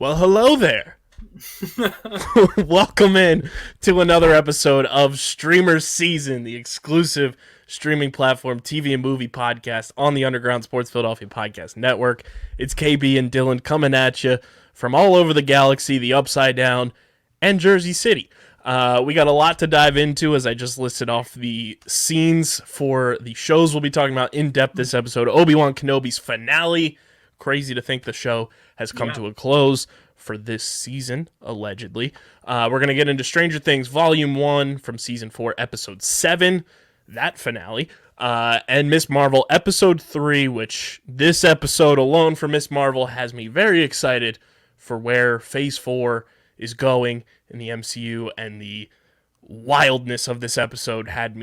Well, hello there. Welcome in to another episode of StreamerSZN, the exclusive streaming platform TV and movie podcast on the Underground Sports Philadelphia Podcast Network. It's KB and Dylan coming at you from all over the galaxy, the Upside Down, and Jersey City. We got a lot to dive into as I just listed off the scenes for the shows we'll be talking about in depth this episode. Obi-Wan Kenobi's finale. Crazy to think the show has come to a close for this season, allegedly. We're going to get into Stranger Things Volume 1 from Season 4, Episode 7, that finale, and Miss Marvel Episode 3, which this episode alone for Miss Marvel has me very excited for where Phase 4 is going in the MCU, and the wildness of this episode had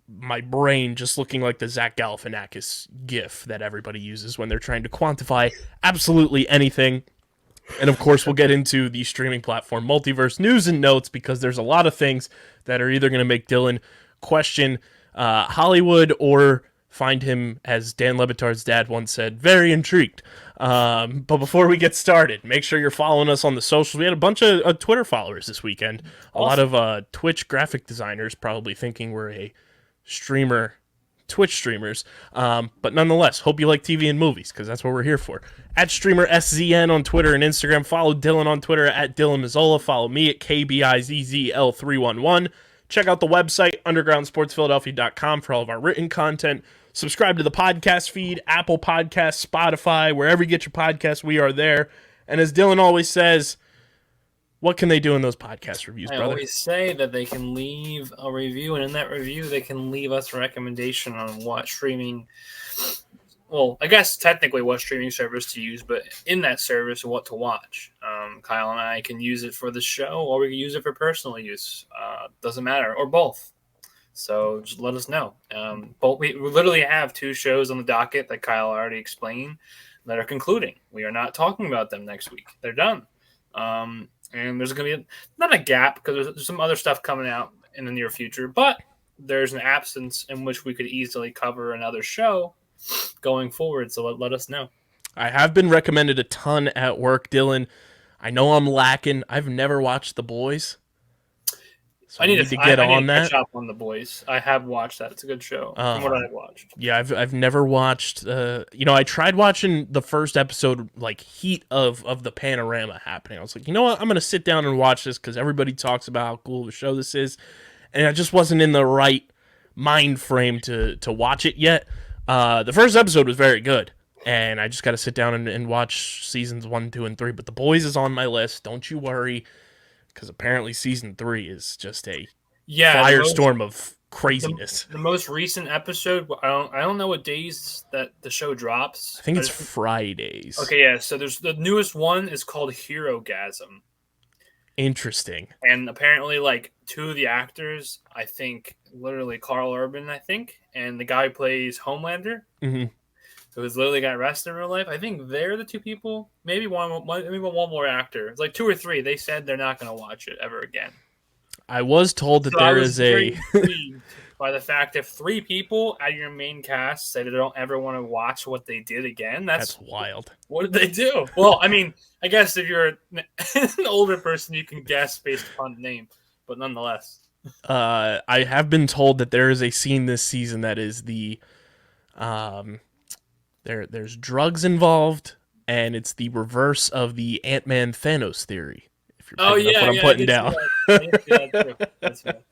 my brain just looking like the Zach Galifianakis gif that everybody uses when they're trying to quantify absolutely anything. And of course, we'll get into the streaming platform Multiverse news and notes, because there's a lot of things that are either going to make Dylan question Hollywood or find him, as Dan Le Batard's dad once said, very intrigued. But before we get started, make sure you're following us on the socials. We had a bunch of Twitter followers this weekend. Awesome. A lot of Twitch graphic designers probably thinking we're a Twitch streamers, but nonetheless, hope you like TV and movies, because that's what we're here for. At StreamerSZN on Twitter and Instagram. Follow Dylan on Twitter at Dylan Mazzola. Follow me at KBIZZL311. Check out the website, undergroundsportsphiladelphia.com, for all of our written content. Subscribe to the podcast feed, Apple Podcasts, Spotify, wherever you get your podcasts, we are there. And as Dylan always says, what can they do in those podcast reviews, brother? I always say that they can leave a review, and in that review, they can leave us a recommendation on what streaming, well, I guess technically what streaming service to use, but in that service, what to watch. Kyle and I can use it for the show, or we can use it for personal use. Doesn't matter, or both. So just let us know. We literally have two shows on the docket that Kyle already explained that are concluding. We are not talking about them next week. They're done. And there's going to be not a gap, because there's some other stuff coming out in the near future, but there's an absence in which we could easily cover another show going forward. So let us know. I have been recommended a ton at work, Dylan. I know I'm lacking. I've never watched The Boys. So I need to get on that. Catch up on The Boys. I have watched that. It's a good show from what I've watched. Yeah, I've never watched. I tried watching the first episode, like heat of the panorama happening. I was like, you know what? I'm gonna sit down and watch this because everybody talks about how cool of a show this is, and I just wasn't in the right mind frame to watch it yet. The first episode was very good, and I just got to sit down and watch seasons 1, 2, and 3. But The Boys is on my list. Don't you worry. Because apparently season 3 is just a firestorm of craziness. The most recent episode, I don't know what days that the show drops. I think it's Fridays. Okay, yeah. So there's the newest one is called Herogasm. Interesting. And apparently, like, two of the actors, I think, literally Carl Urban, and the guy who plays Homelander. Mm-hmm. Who's literally got arrested in real life. I think they're the two people. Maybe one more actor. It's like 2 or 3. They said they're not going to watch it ever again. I was told that there is by the fact if 3 people at your main cast say they don't ever want to watch what they did again, that's wild. What did they do? Well, I mean, I guess if you're an older person, you can guess based upon the name, but nonetheless. I have been told that there is a scene this season that is the There's drugs involved, and it's the reverse of the Ant-Man Thanos theory. If you're picking up what I'm putting down. That's right.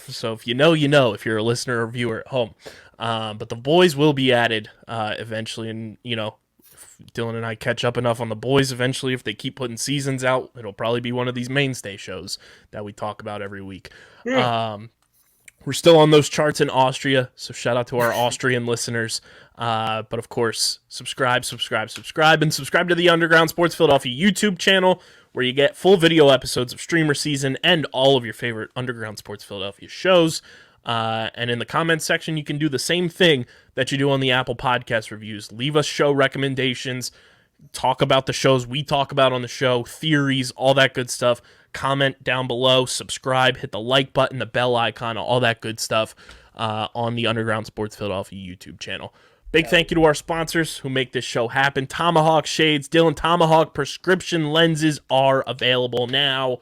So if you know, you know, if you're a listener or viewer at home. But The Boys will be added eventually, and, if Dylan and I catch up enough on The Boys eventually, if they keep putting seasons out, it'll probably be one of these mainstay shows that we talk about every week. Yeah. We're still on those charts in Austria, so shout out to our Austrian listeners. But of course, subscribe, and subscribe to the Underground Sports Philadelphia YouTube channel, where you get full video episodes of StreamerSZN and all of your favorite Underground Sports Philadelphia shows. And in the comments section, you can do the same thing that you do on the Apple Podcast reviews. Leave us show recommendations, talk about the shows we talk about on the show, theories, all that good stuff. Comment down below, subscribe, hit the like button, the bell icon, all that good stuff on the Underground Sports Philadelphia YouTube channel. Big thank you to our sponsors who make this show happen. Tomahawk Shades, Dylan. Tomahawk prescription lenses are available now.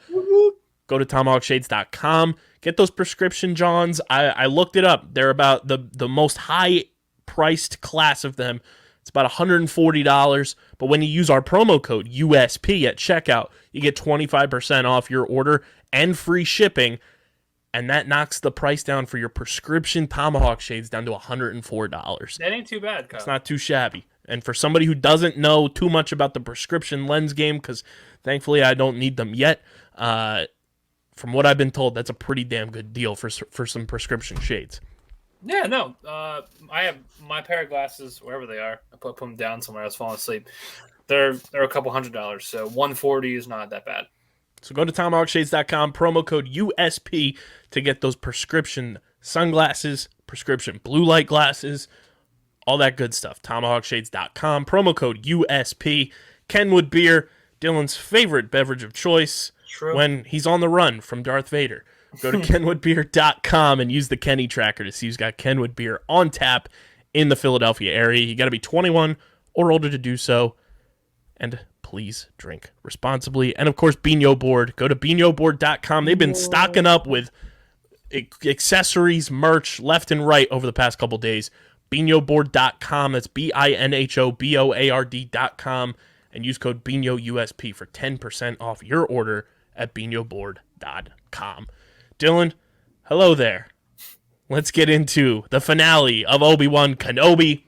Go to tomahawkshades.com. Get those prescription Johns. I looked it up. They're about the most high-priced class of them. It's about $140. But when you use our promo code USP at checkout, you get 25% off your order and free shipping. And that knocks the price down for your prescription Tomahawk Shades down to $104. That ain't too bad, Kyle. It's not too shabby. And for somebody who doesn't know too much about the prescription lens game, because thankfully I don't need them yet, from what I've been told, that's a pretty damn good deal for some prescription shades. Yeah, no. I have my pair of glasses wherever they are. I put them down somewhere. I was falling asleep. They're a couple $100, so $140 is not that bad. So go to tomahawkshades.com, promo code USP to get those prescription sunglasses, prescription blue light glasses, all that good stuff. Tomahawkshades.com, promo code USP. Kenwood beer, Dylan's favorite beverage of choice when he's on the run from Darth Vader. Go to kenwoodbeer.com and use the Kenny tracker to see who's got Kenwood beer on tap in the Philadelphia area. You got to be 21 or older to do so. And please drink responsibly. And, of course, Bino Board. Go to binoboard.com. They've been stocking up with accessories, merch, left and right over the past couple days. Binoboard.com. That's BINHOBOARD.com. And use code BINOUSP for 10% off your order at binoboard.com. Dylan, hello there. Let's get into the finale of Obi-Wan Kenobi.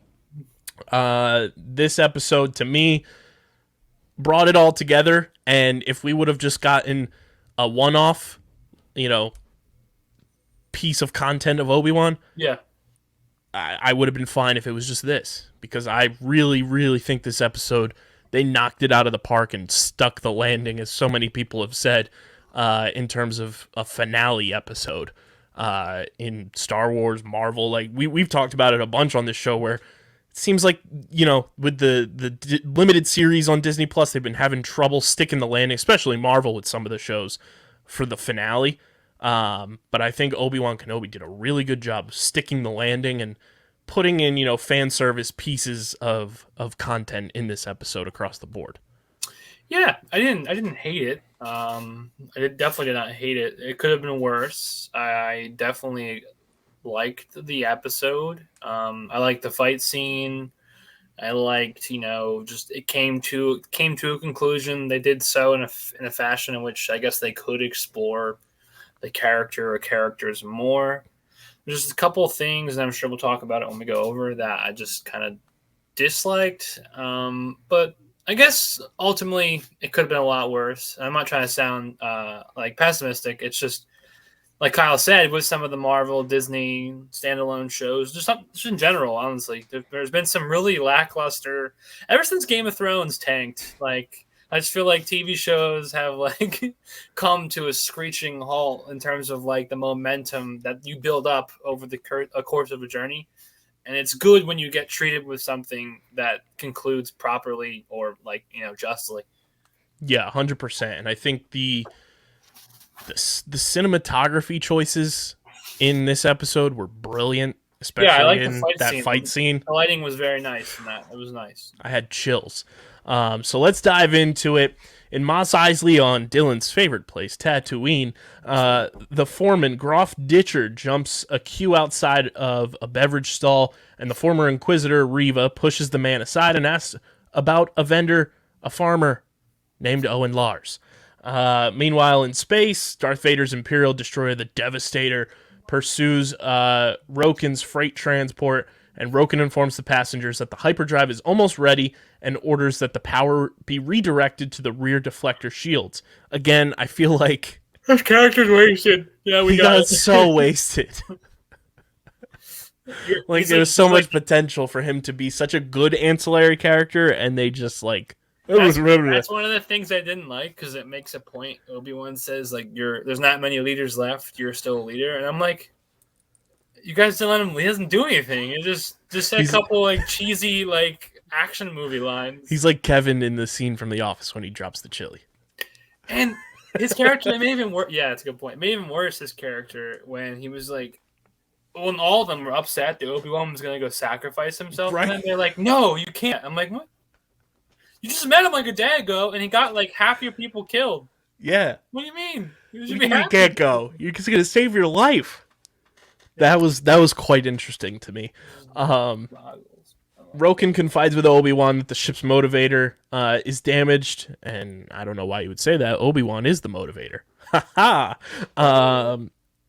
This episode, to me, brought it all together, and if we would have just gotten a one-off, piece of content of Obi-Wan, I would have been fine if it was just this, because I really, really think this episode, they knocked it out of the park and stuck the landing, as so many people have said, in terms of a finale episode in Star Wars, Marvel. Like we've talked about it a bunch on this show, where it seems like, with the limited series on Disney Plus, they've been having trouble sticking the landing, especially Marvel with some of the shows for the finale. But I think Obi-Wan Kenobi did a really good job of sticking the landing and putting in, fan service pieces of content in this episode across the board. Yeah, I didn't hate it. I definitely did not hate it. It could have been worse. I definitely liked the episode. I liked the fight scene. I liked, just it came to a conclusion. They did so in a fashion in which I guess they could explore the character or characters more. There's just a couple of things, and I'm sure we'll talk about it when we go over, that I just kind of disliked. But I guess ultimately it could have been a lot worse. I'm not trying to sound like pessimistic. It's just, like Kyle said, with some of the Marvel, Disney standalone shows, just in general, honestly, there's been some really lackluster ever since Game of Thrones tanked. Like, I just feel like TV shows have come to a screeching halt in terms of the momentum that you build up over the course of a journey. And it's good when you get treated with something that concludes properly or justly. Yeah, 100%. And I think the cinematography choices in this episode were brilliant, especially in that fight scene. The lighting was very nice in that. It was nice. I had chills. So let's dive into it. In Mos Eisley, on Dylan's favorite place, Tatooine, the foreman, Groff Ditcher, jumps a queue outside of a beverage stall, and the former Inquisitor, Reva, pushes the man aside and asks about a vendor, a farmer named Owen Lars. Meanwhile, in space, Darth Vader's Imperial Destroyer, the Devastator, pursues Roken's freight transport, and Roken informs the passengers that the hyperdrive is almost ready and orders that the power be redirected to the rear deflector shields. Again, I feel like his character's wasted. Yeah, he got so wasted. There was so much potential for him to be such a good ancillary character, and they just that's one of the things I didn't like, because it makes a point. Obi-Wan says there's not many leaders left, you're still a leader, and I'm like, you guys didn't let him. He doesn't do anything. It just said a couple cheesy action movie lines. He's like Kevin in the scene from The Office when he drops the chili. And his character, it may even worse. Yeah, that's a good point. It may even worse, his character, when he was when all of them were upset that Obi-Wan was going to go sacrifice himself, Right. and then they're like, "No, you can't." I'm like, "What? You just met him like a day ago, and he got like half your people killed. Yeah. What do you mean? You What should do be you mean you happy." can't go? You're just gonna save your life. That was quite interesting to me. Roken confides with Obi-Wan that the ship's motivator is damaged, and I don't know why you would say that. Obi-Wan is the motivator. Ha ha.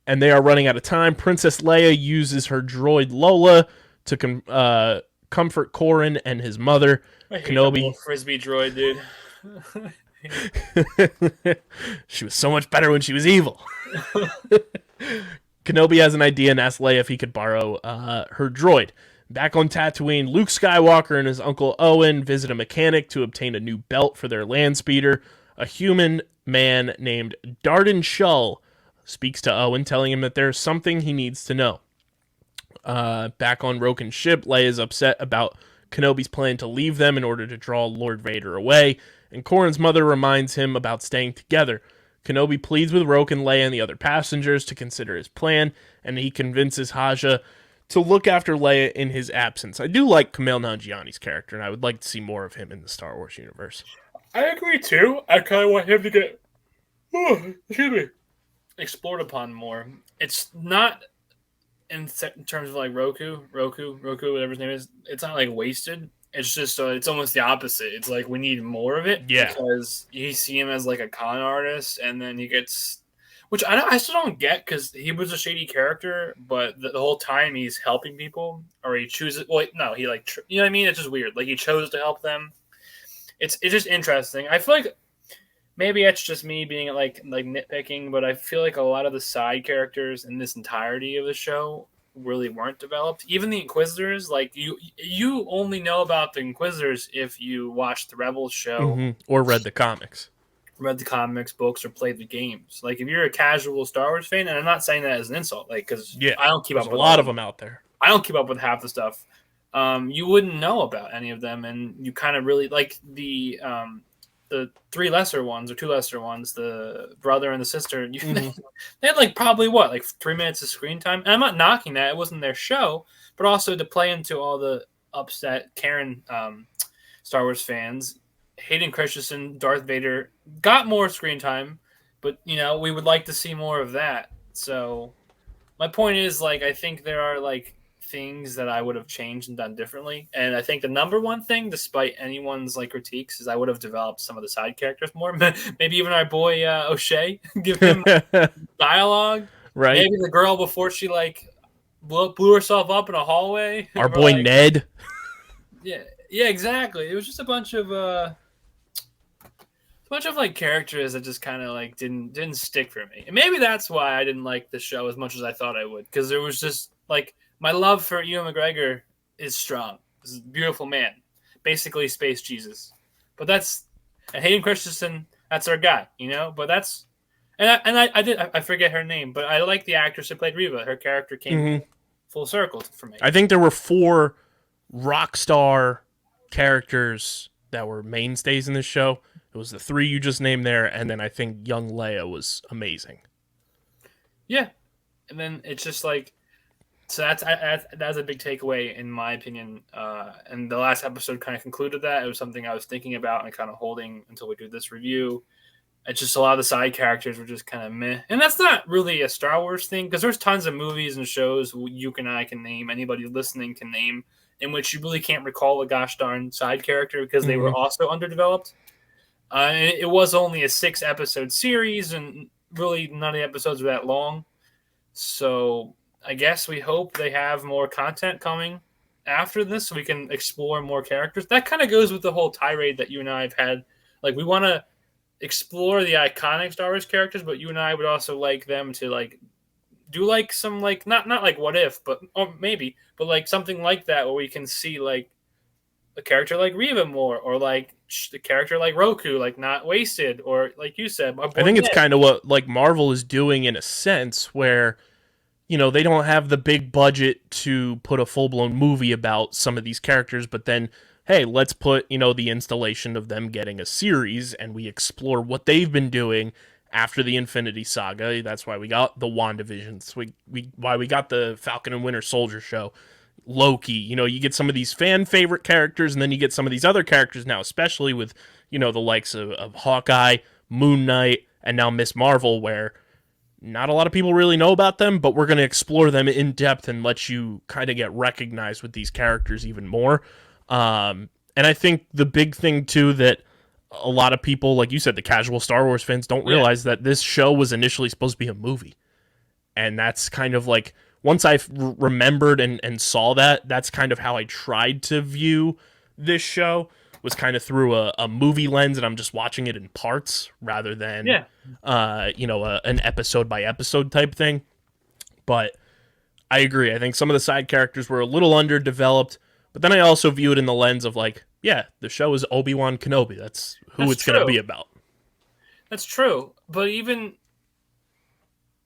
And they are running out of time. Princess Leia uses her droid Lola to comfort Corran and his mother. I hate that Kenobi. little frisbee droid, dude. She was so much better when she was evil. Kenobi has an idea and asks Leia if he could borrow her droid. Back on Tatooine, Luke Skywalker and his uncle Owen visit a mechanic to obtain a new belt for their land speeder. A human man named Darden Shull speaks to Owen, telling him that there's something he needs to know. Back on Roken's ship, Leia is upset about Kenobi's plan to leave them in order to draw Lord Vader away, and Corran's mother reminds him about staying together. Kenobi pleads with Roken, Leia, and the other passengers to consider his plan, and he convinces Haja to look after Leia in his absence. I do like Kumail Nanjiani's character, and I would like to see more of him in the Star Wars universe. I agree too. I kind of want him to get, explored upon more. It's not in terms of like Roku, whatever his name is. It's not like wasted. It's just it's almost the opposite. It's like we need more of it. Yeah. Because you see him as like a con artist, and then he gets, which I still don't get, because he was a shady character, but the whole time he's helping people, or he chooses. Well, no, he like you know what I mean. It's just weird. Like he chose to help them. It's just interesting. I feel like maybe it's just me being like nitpicking, but I feel like a lot of the side characters in this entirety of the show really weren't developed. Even the Inquisitors, like you only know about the Inquisitors if you watched the Rebels show, or read the comics, books, or played the games. Like if you're a casual Star Wars fan, and I'm not saying that as an insult, like because I don't keep up with a lot of them out there. I don't keep up with half the stuff. You wouldn't know about any of them, and you kind of really like the three lesser ones or two lesser ones, the brother and the sister. They had like probably like 3 minutes of screen time. And I'm not knocking that; it wasn't their show, but also to play into all the upset Karen Star Wars fans. Hayden Christensen, Darth Vader, got more screen time, but we would like to see more of that. So my point is, like, I think there are like things that I would have changed and done differently. And I think the number one thing, despite anyone's like critiques, is I would have developed some of the side characters more. Maybe even our boy O'Shea, give him dialogue. Right. Maybe the girl before she like blew herself up in a hallway. Our boy like, Ned. Yeah, exactly. It was just a bunch of like characters that just kind of like didn't stick for me. And maybe that's why I didn't like the show as much as I thought I would, because there was just like my love for Ewan McGregor is strong. He's a beautiful man, basically space Jesus. But that's Hayden Christensen. That's our guy, But that's I forget her name, but I like the actress who played Reva. Her character came full circle for me. I think there were 4 rock star characters that were mainstays in this show. It was the 3 you just named there, and then I think young Leia was amazing. Yeah, and then it's just like, so that's a big takeaway in my opinion. And the last episode kind of concluded that. It was something I was thinking about and kind of holding until we do this review. It's just a lot of the side characters were just kind of meh, and that's not really a Star Wars thing, because there's tons of movies and shows you and I can name, anybody listening can name, in which you really can't recall a gosh darn side character because they were also underdeveloped. It was only a 6-episode series, and really none of the episodes were that long. So I guess we hope they have more content coming after this so we can explore more characters. That kind of goes with the whole tirade that you and I have had. Like, we want to explore the iconic Star Wars characters, but you and I would also like them to like do like some like not like What If, but or maybe, but like something like that where we can see like a character like Reva more, or like the character like Roku, like not wasted, or like you said. I think it's kind of what like Marvel is doing in a sense, where they don't have the big budget to put a full-blown movie about some of these characters, but then hey, let's put the installation of them getting a series, and we explore what they've been doing after the Infinity Saga. That's why we got the WandaVisions. Why we got the Falcon and Winter Soldier show. Loki, you get some of these fan favorite characters, and then you get some of these other characters now, especially with, the likes of Hawkeye, Moon Knight, and now Miss Marvel, where not a lot of people really know about them, but we're going to explore them in depth and let you kind of get recognized with these characters even more. And I think the big thing, too, that a lot of people, like you said, the casual Star Wars fans don't realize that this show was initially supposed to be a movie. And that's kind of like, once I remembered and saw that, that's kind of how I tried to view this show, was kind of through a movie lens, and I'm just watching it in parts rather than, an episode by episode type thing. But I agree. I think some of the side characters were a little underdeveloped, but then I also view it in the lens of like, yeah, the show is Obi-Wan Kenobi. That's who it's going to be about. That's true. But even,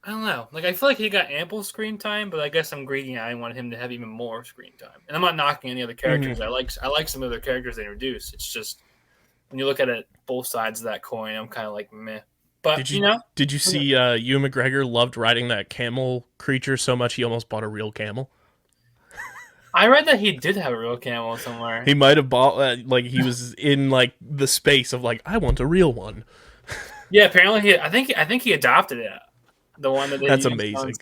I don't know. Like, I feel like he got ample screen time, but I guess I'm greedy and I want him to have even more screen time. And I'm not knocking any other characters. Mm-hmm. I like some of the characters they introduced. It's just, when you look at it, both sides of that coin, I'm kind of like, meh. But, did you see Ewan McGregor loved riding that camel creature so much he almost bought a real camel? I read that he did have a real camel somewhere. He might have bought, he was in, the space of, I want a real one. Yeah, apparently I think he adopted it. The one that they That's amazing.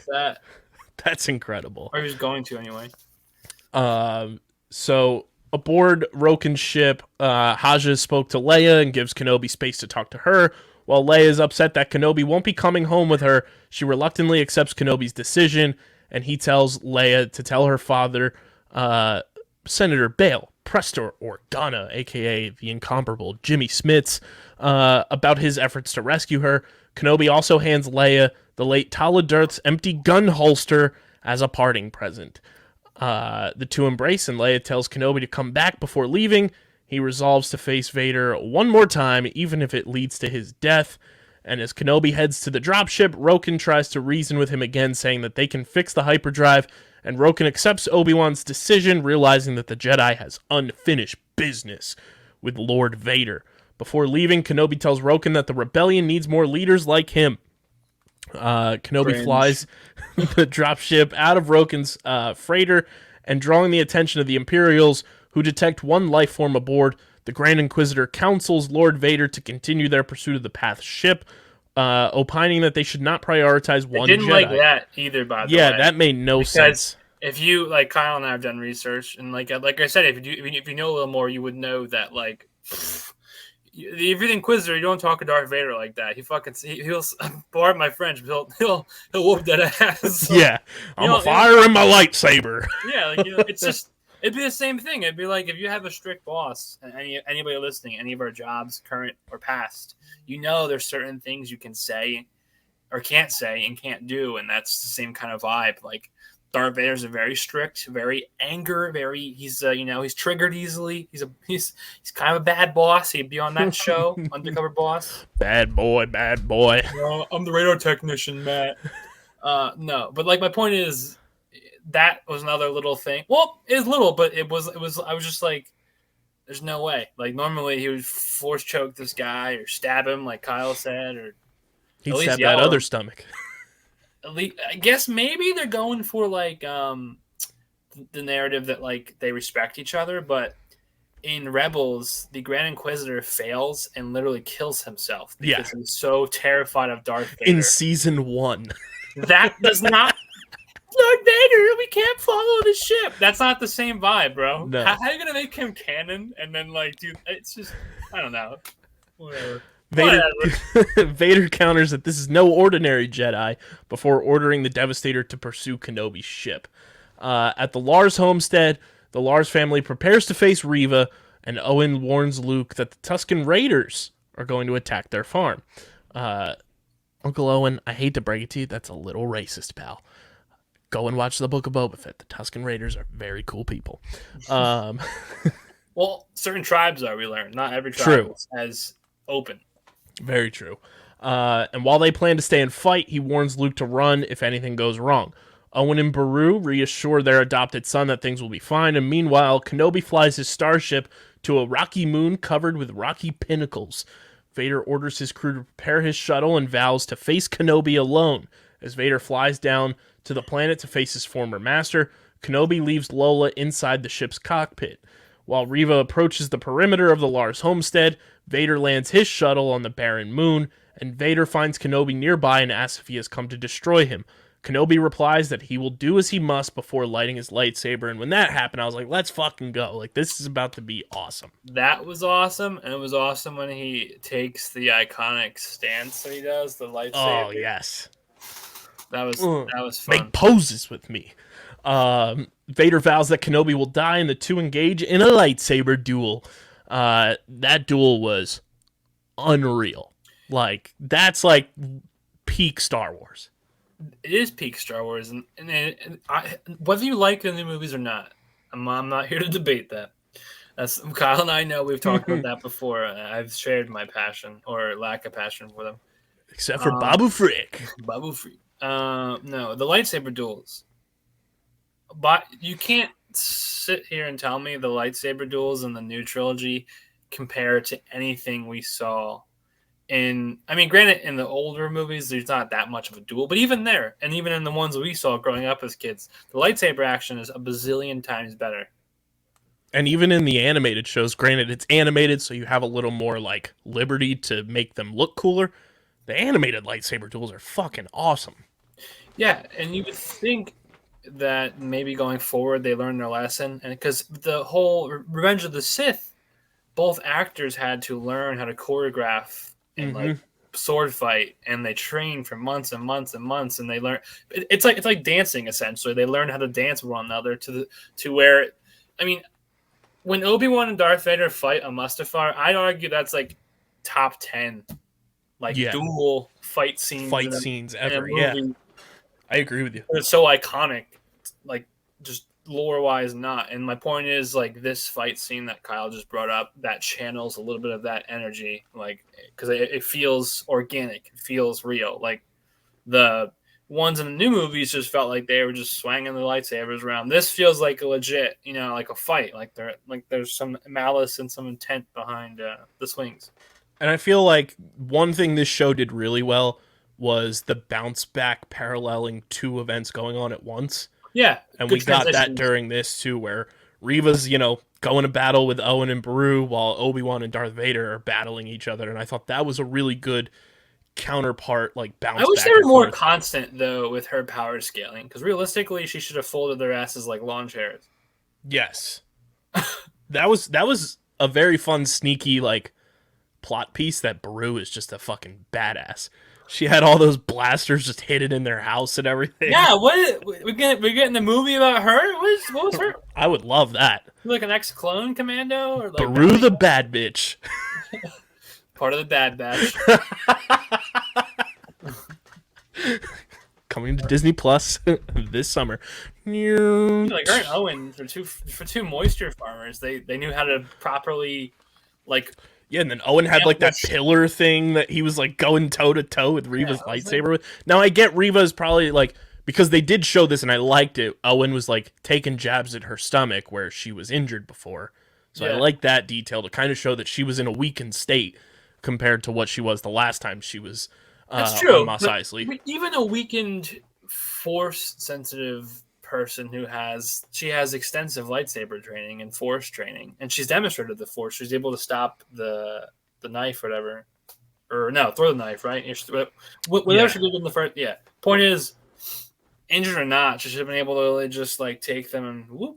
That's incredible. Or he was going to anyway. So aboard Roken's ship, Haja spoke to Leia and gives Kenobi space to talk to her. While Leia is upset that Kenobi won't be coming home with her, she reluctantly accepts Kenobi's decision, and he tells Leia to tell her father, Senator Bail, Prestor Organa, a.k.a. the incomparable Jimmy Smits, about his efforts to rescue her. Kenobi also hands Leia the late Tala Durth's empty gun holster as a parting present. The two embrace, and Leia tells Kenobi to come back before leaving. He resolves to face Vader one more time, even if it leads to his death. And as Kenobi heads to the dropship, Roken tries to reason with him again, saying that they can fix the hyperdrive, and Roken accepts Obi-Wan's decision, realizing that the Jedi has unfinished business with Lord Vader. Before leaving, Kenobi tells Roken that the rebellion needs more leaders like him. Kenobi flies the dropship out of Roken's freighter, and drawing the attention of the Imperials, who detect one life form aboard, the Grand Inquisitor counsels Lord Vader to continue their pursuit of the Path ship, opining that they should not prioritize one Jedi. I didn't like that either, by the way. Yeah, that made no sense. If you, Kyle and I have done research, and like I said, if you know a little more, you would know that, if you're the Inquisitor, you don't talk to Darth Vader like that. He'll pardon my French, but he'll whoop that ass. Yeah, I'm firing my lightsaber. Yeah, it's just, it'd be the same thing. It'd be like if you have a strict boss, and anybody listening, any of our jobs, current or past, there's certain things you can say or can't say and can't do, and that's the same kind of vibe. Like, Darth Vader's a very strict, very he's triggered easily. He's kind of a bad boss. He'd be on that show, Undercover Boss. Bad boy. I'm the radar technician, Matt. No, but my point is, that was another little thing. Well, it's little, but it was. I was just like, there's no way. Normally he would force choke this guy or stab him, like Kyle said, or he'd stab that other stomach. I guess maybe they're going for the narrative that they respect each other, but in Rebels, the Grand Inquisitor fails and literally kills himself because he's so terrified of Darth Vader. In season 1. That does not Lord Vader, we can't follow the ship. That's not the same vibe, bro. No. How are you gonna make him canon and then dude, it's just, I don't know. Whatever. Vader counters that this is no ordinary Jedi before ordering the Devastator to pursue Kenobi's ship. At the Lars homestead, the Lars family prepares to face Reva, and Owen warns Luke that the Tusken Raiders are going to attack their farm. Uncle Owen, I hate to break it to you, that's a little racist, pal. Go and watch the Book of Boba Fett. The Tusken Raiders are very cool people. Well, certain tribes are, we learned. Not every tribe is as open. Very true. And while they plan to stay and fight, he warns Luke to run if anything goes wrong. Owen and Beru reassure their adopted son that things will be fine, and meanwhile, Kenobi flies his starship to a rocky moon covered with rocky pinnacles. Vader orders his crew to prepare his shuttle and vows to face Kenobi alone. As Vader flies down to the planet to face his former master, Kenobi leaves Lola inside the ship's cockpit. While Reva approaches the perimeter of the Lars homestead, Vader lands his shuttle on the barren moon, and Vader finds Kenobi nearby and asks if he has come to destroy him. Kenobi replies that he will do as he must before lighting his lightsaber, and when that happened, I was like, let's fucking go. Like, this is about to be awesome. That was awesome, and it was awesome when he takes the iconic stance that he does, the lightsaber. Oh, yes. That was fun. Make poses with me. Vader vows that Kenobi will die, and the two engage in a lightsaber duel. That duel was unreal. Like, that's like peak Star Wars. It is peak Star Wars, and whether you like the new movies or not, I'm not here to debate that. That's Kyle and I know we've talked about that before. I've shared my passion or lack of passion for them, except for Babu Frick. Babu Frick. No, the lightsaber duels. But you can't sit here and tell me the lightsaber duels in the new trilogy compare to anything we saw granted, in the older movies, there's not that much of a duel, but even there, and even in the ones we saw growing up as kids, the lightsaber action is a bazillion times better. And even in the animated shows, granted, it's animated, so you have a little more, like, liberty to make them look cooler. The animated lightsaber duels are fucking awesome. Yeah, and you would think that maybe going forward they learned their lesson, and because the whole Revenge of the Sith, both actors had to learn how to choreograph and like sword fight, and they trained for months and months and months, and they learn. It's like dancing essentially. They learned how to dance with one another to where, when Obi-Wan and Darth Vader fight on Mustafar, I'd argue that's like top 10, dual fight scenes ever. Yeah, I agree with you. It's so iconic, like just lore-wise not. And my point is, like, this fight scene that Kyle just brought up, that channels a little bit of that energy, like, because it feels organic, it feels real. Like, the ones in the new movies just felt like they were just swinging the lightsabers around. This feels like a legit, like a fight. Like there's some malice and some intent behind the swings. And I feel like one thing this show did really well was the bounce back paralleling two events going on at once. Yeah. And we got that during this too, where Reva's, going to battle with Owen and Beru while Obi-Wan and Darth Vader are battling each other. And I thought that was a really good counterpart, like bounce back. I wish they were more constant though with her power scaling, because realistically she should have folded their asses like lawn chairs. Yes. that was a very fun, sneaky, like, plot piece that Beru is just a fucking badass. She had all those blasters just hidden in their house and everything. Yeah, we're getting the movie about her? What was her? I would love that. Like an ex-clone commando? Or like Beru the bad bitch. Part of the Bad Batch. Coming to Disney Plus this summer. Like her and Owen, for two moisture farmers, they knew how to properly, like... Yeah, and then Owen had like that pillar thing that he was like going toe to toe with Reva's lightsaber with. Now I get Reva's probably like, because they did show this and I liked it. Owen was like taking jabs at her stomach where she was injured before. So I like that detail to kind of show that she was in a weakened state compared to what she was the last time she was That's true. on Mos Eisley. Even a weakened, force sensitive person has extensive lightsaber training and force training, and she's demonstrated the force. She's able to stop the knife or whatever, or no, throw the knife, right? Whatever she did in the first. Yeah. Point is, injured or not, she should have been able to really just like take them and whoop.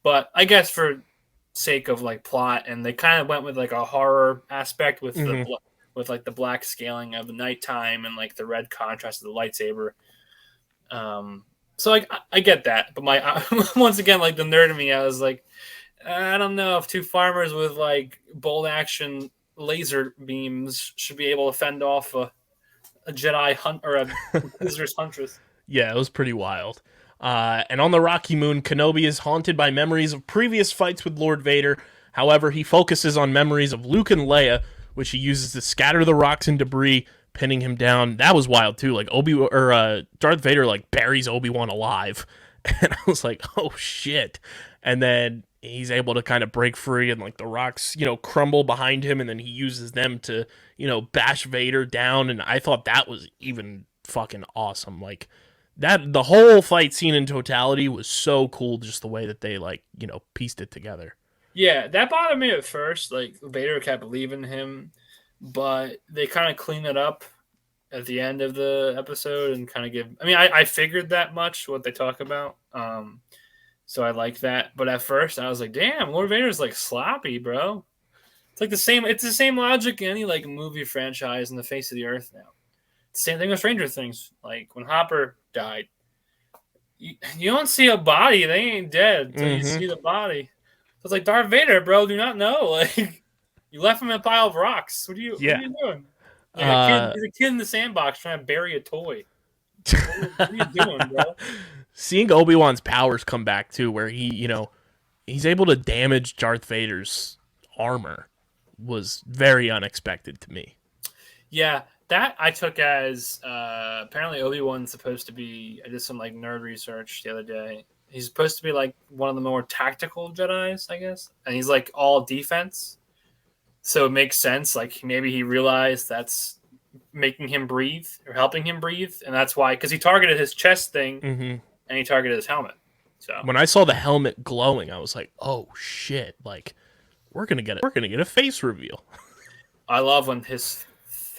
But I guess for sake of like plot, and they kind of went with like a horror aspect with with like the black scaling of the nighttime and like the red contrast of the lightsaber. So like I get that, but my once again, like the nerd in me, I was like, I don't know if two farmers with like bolt action laser beams should be able to fend off a Jedi hunt or a Inquisitor's huntress. Yeah, it was pretty wild. And on the Rocky Moon, Kenobi is haunted by memories of previous fights with Lord Vader. However, he focuses on memories of Luke and Leia, which he uses to scatter the rocks and debris, pinning him down. That was wild too. Like Darth Vader like buries Obi-Wan alive, and I was like, oh shit. And then he's able to kind of break free and like the rocks, crumble behind him and then he uses them to, bash Vader down. And I thought that was even fucking awesome. Like that, the whole fight scene in totality was so cool. Just the way that they like, pieced it together. Yeah, that bothered me at first. Like Vader kept leaving him, but they kind of clean it up at the end of the episode and kind of give. I mean, I figured that much what they talk about. So I like that. But at first, I was like, "Damn, Lord Vader's like sloppy, bro." It's like the same. It's the same logic in any like movie franchise in the face of the earth now. Same thing with Stranger Things. Like when Hopper died, you don't see a body; they ain't dead until you see the body. So it's like Darth Vader, bro. Do not know. Like you left him in a pile of rocks. What are you doing? Yeah, he's a kid in the sandbox trying to bury a toy. What are you doing, bro? Seeing Obi-Wan's powers come back too, where he's able to damage Darth Vader's armor was very unexpected to me. Yeah, that I took as apparently Obi-Wan's supposed to be. I did some like nerd research the other day. He's supposed to be like one of the more tactical Jedis, I guess, and he's like all defense. So it makes sense. Like maybe he realized that's making him breathe or helping him breathe, and that's why because he targeted his chest thing and he targeted his helmet. So when I saw the helmet glowing, I was like, "Oh shit!" Like we're gonna get a face reveal. I love when his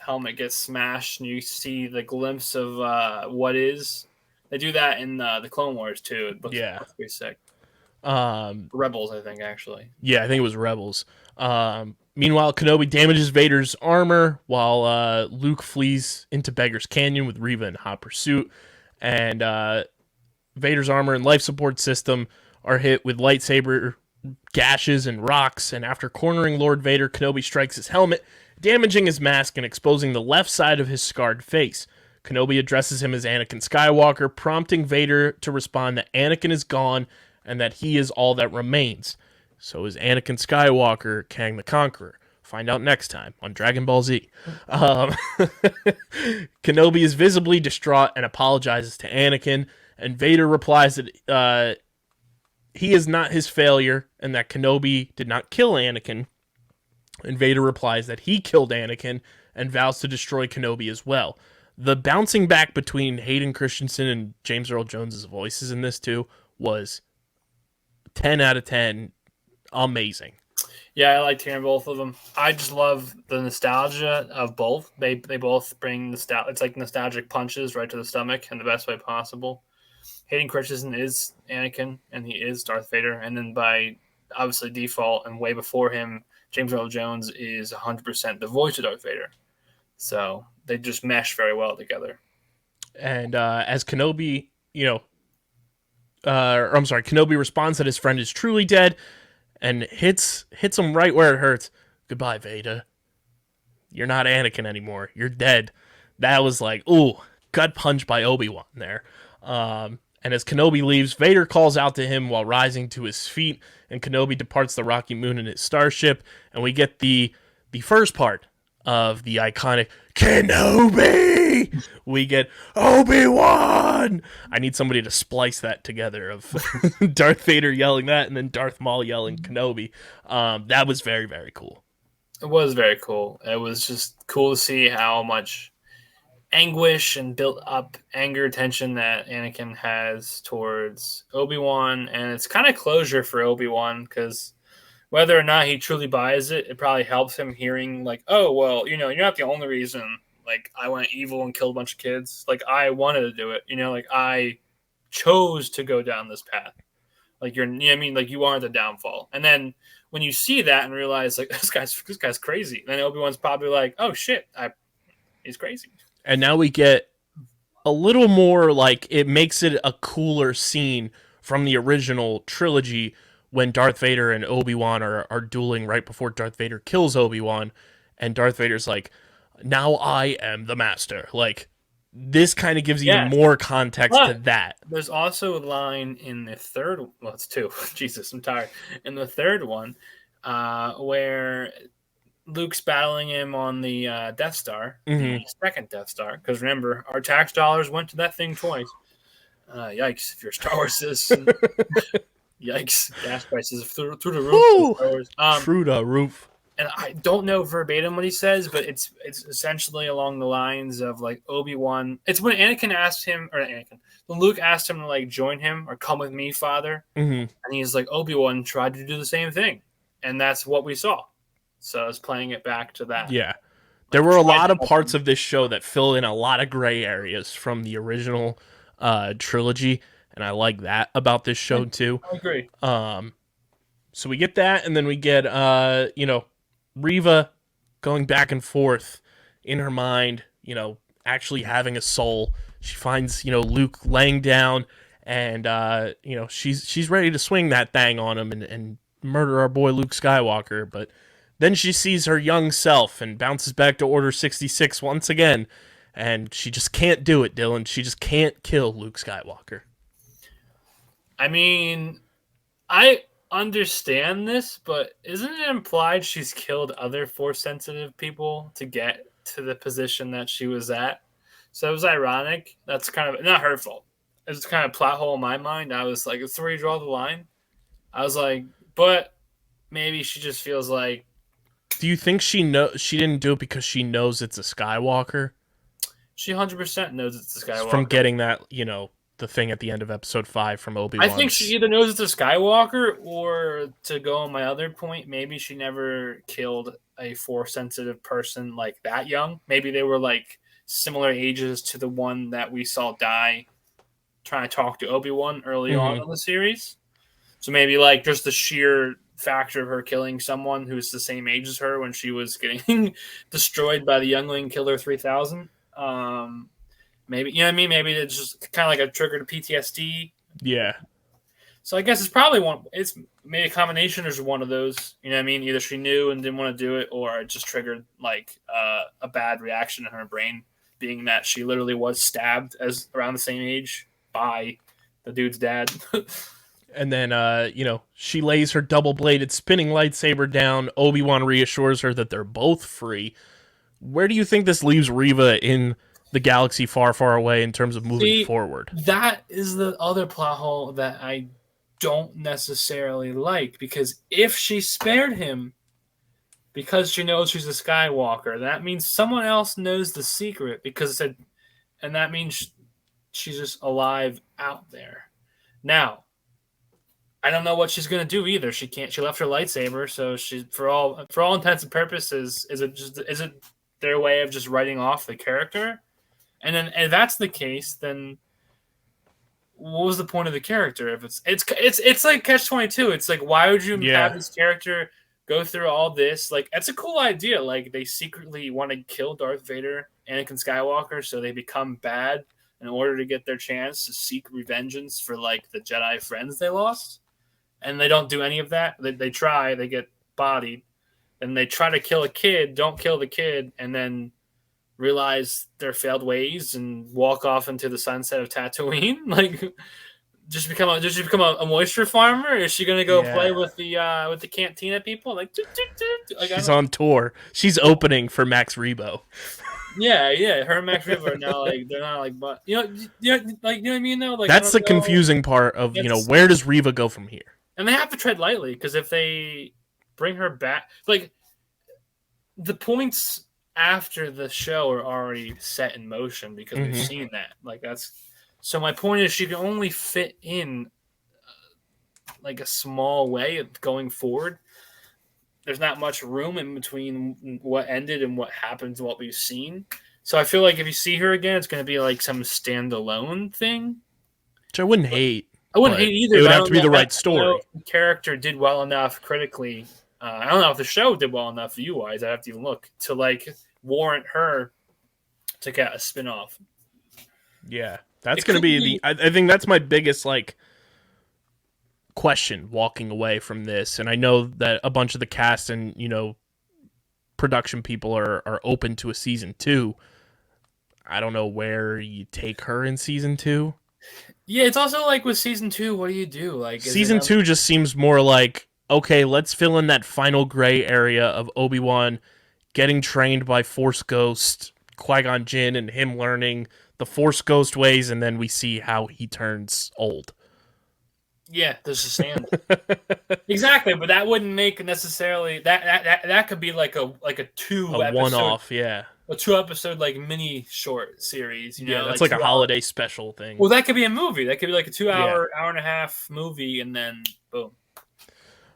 helmet gets smashed and you see the glimpse of what is. They do that in the Clone Wars too. It looks pretty sick. Rebels, I think, actually. Yeah, I think it was Rebels. Meanwhile, Kenobi damages Vader's armor while Luke flees into Beggar's Canyon with Reva in hot pursuit. And Vader's armor and life support system are hit with lightsaber gashes and rocks. And after cornering Lord Vader, Kenobi strikes his helmet, damaging his mask and exposing the left side of his scarred face. Kenobi addresses him as Anakin Skywalker, prompting Vader to respond that Anakin is gone and that he is all that remains. So is Anakin Skywalker Kang the Conqueror? Find out next time on Dragon Ball Z. Kenobi is visibly distraught and apologizes to Anakin, and Vader replies that he is not his failure and that Kenobi did not kill Anakin. And Vader replies that he killed Anakin and vows to destroy Kenobi as well. The bouncing back between Hayden Christensen and James Earl Jones' voices in this too was 10 out of 10. Amazing. Yeah, I liked hearing both of them. I just love the nostalgia of both. They both bring it's like nostalgic punches right to the stomach in the best way possible. Hayden Christensen is Anakin and he is Darth Vader, and then by obviously default and way before him, James Earl Jones is 100% the voice of Darth Vader. So they just mesh very well together. And as Kenobi, Kenobi responds that his friend is truly dead and hits him right where it hurts. Goodbye, Vader. You're not Anakin anymore. You're dead. That was like, ooh, gut punch by Obi-Wan there. And as Kenobi leaves, Vader calls out to him while rising to his feet, and Kenobi departs the rocky moon in his starship, and we get the first part of the iconic Kenobi. We get Obi-Wan. I need somebody to splice that together of Darth Vader yelling that and then Darth Maul yelling Kenobi. That was very, very cool. It was very cool. It was just cool to see how much anguish and built up anger, tension that Anakin has towards Obi-Wan, and it's kind of closure for Obi-Wan because whether or not he truly buys it, it probably helps him hearing like, oh, well, you're not the only reason. Like, I went evil and killed a bunch of kids. Like, I wanted to do it. Like, I chose to go down this path. Like, like, you wanted the downfall. And then when you see that and realize, like, this guy's crazy, then Obi-Wan's probably like, oh, shit, he's crazy. And now we get a little more, like, it makes it a cooler scene from the original trilogy when Darth Vader and Obi-Wan are dueling right before Darth Vader kills Obi-Wan, and Darth Vader's like, now I am the master. Like, this kind of gives even more context to that. There's also a line in the third, well, it's two. Jesus, I'm tired. In the third one, where Luke's battling him on the Death Star, the second Death Star, because remember, our tax dollars went to that thing twice. Yikes, if you're a Star Wars citizen. Yikes! Gas prices through the Woo! roof. Through the roof. And I don't know verbatim what he says, but it's essentially along the lines of like Obi-Wan. It's when Anakin asked him, or Anakin, when Luke asked him to like join him or come with me, Father, Mm-hmm. and he's like Obi-Wan tried to do the same thing, and that's what we saw. So I was playing it back to that. Yeah. There were a lot of parts of this show that fill in a lot of gray areas from the original trilogy, and I like that about this show too. I agree. So we get that, and then we get Reva going back and forth in her mind, actually having a soul. She finds, Luke laying down, and she's ready to swing that thing on him and murder our boy Luke Skywalker, but then she sees her young self and bounces back to Order 66 once again, and she just can't do it, Dylan. She just can't kill Luke Skywalker. I mean, I understand this, but isn't it implied she's killed other Force-sensitive people to get to the position that she was at? So it was ironic. That's kind of not her fault. It's kind of plot hole in my mind. I was like, it's where you draw the line. I was like, but maybe she just feels like. Do you think she didn't do it because she knows it's a Skywalker? She 100% knows it's a Skywalker. From getting that, the thing at the end of episode 5 from Obi-Wan. I think she either knows it's a Skywalker, or to go on my other point, maybe she never killed a Force-sensitive person like that young. Maybe they were like similar ages to the one that we saw die trying to talk to Obi-Wan early on in the series. So maybe like just the sheer factor of her killing someone who's the same age as her when she was getting destroyed by the Youngling Killer 3000. Maybe, you know what I mean? Maybe it's just kind of like a trigger to PTSD. Yeah. So I guess it's probably it's maybe a combination of one of those. You know what I mean? Either she knew and didn't want to do it, or it just triggered like a bad reaction in her brain, being that she literally was stabbed as around the same age by the dude's dad. And then, she lays her double-bladed spinning lightsaber down. Obi-Wan reassures her that they're both free. Where do you think this leaves Reva in the galaxy far, far away in terms of moving forward? That is the other plot hole that I don't necessarily like, because if she spared him because she knows she's a Skywalker, that means someone else knows the secret, and that means she's just alive out there. Now, I don't know what she's gonna do either. She left her lightsaber, so she, for all intents and purposes, is it their way of just writing off the character? And then if that's the case, then what was the point of the character? If it's like Catch-22. It's like, why would you have this character go through all this? Like, it's a cool idea. Like, they secretly want to kill Darth Vader, Anakin Skywalker, so they become bad in order to get their chance to seek revengeance for like the Jedi friends they lost. And they don't do any of that. They try, they get bodied, and they try to kill a kid, don't kill the kid, and then realize their failed ways and walk off into the sunset of Tatooine. Like, just become a moisture farmer? Is she gonna go play with the cantina people? Like, she's on tour. She's opening for Max Rebo. Yeah. Her and Max Rebo are now like, they're not like, but you know what I mean though. Like, that's the confusing part of where does Reva go from here? And they have to tread lightly, because if they bring her back, like, the points after the show are already set in motion because we've seen that. Like, that's so. My point is, she can only fit in like a small way of going forward. There's not much room in between what ended and what happens and what we've seen. So I feel like if you see her again, it's going to be like some standalone thing. Which I wouldn't hate. I wouldn't hate either. It would have to be the right story. The character did well enough critically. I don't know if the show did well enough view-wise. I have to even look to like warrant her to get a spin-off. Yeah, that's going to be I think that's my biggest like question walking away from this. And I know that a bunch of the cast and production people are open to a season 2. I don't know where you take her in season 2. Yeah, it's also like with season 2, what do you do? Like, season 2 just seems more like, okay, let's fill in that final gray area of Obi-Wan getting trained by Force Ghost Qui-Gon Jinn and him learning the Force Ghost ways, and then we see how he turns old. Yeah, there's a stand. Exactly, but that wouldn't make necessarily that could be like a A one-off, yeah. a 2 episode like mini short series, Yeah, that's like like a 2 hours. holiday special thing. Well, that could be a movie. That could be like a 2 hour, Yeah. hour and a half movie, and then boom.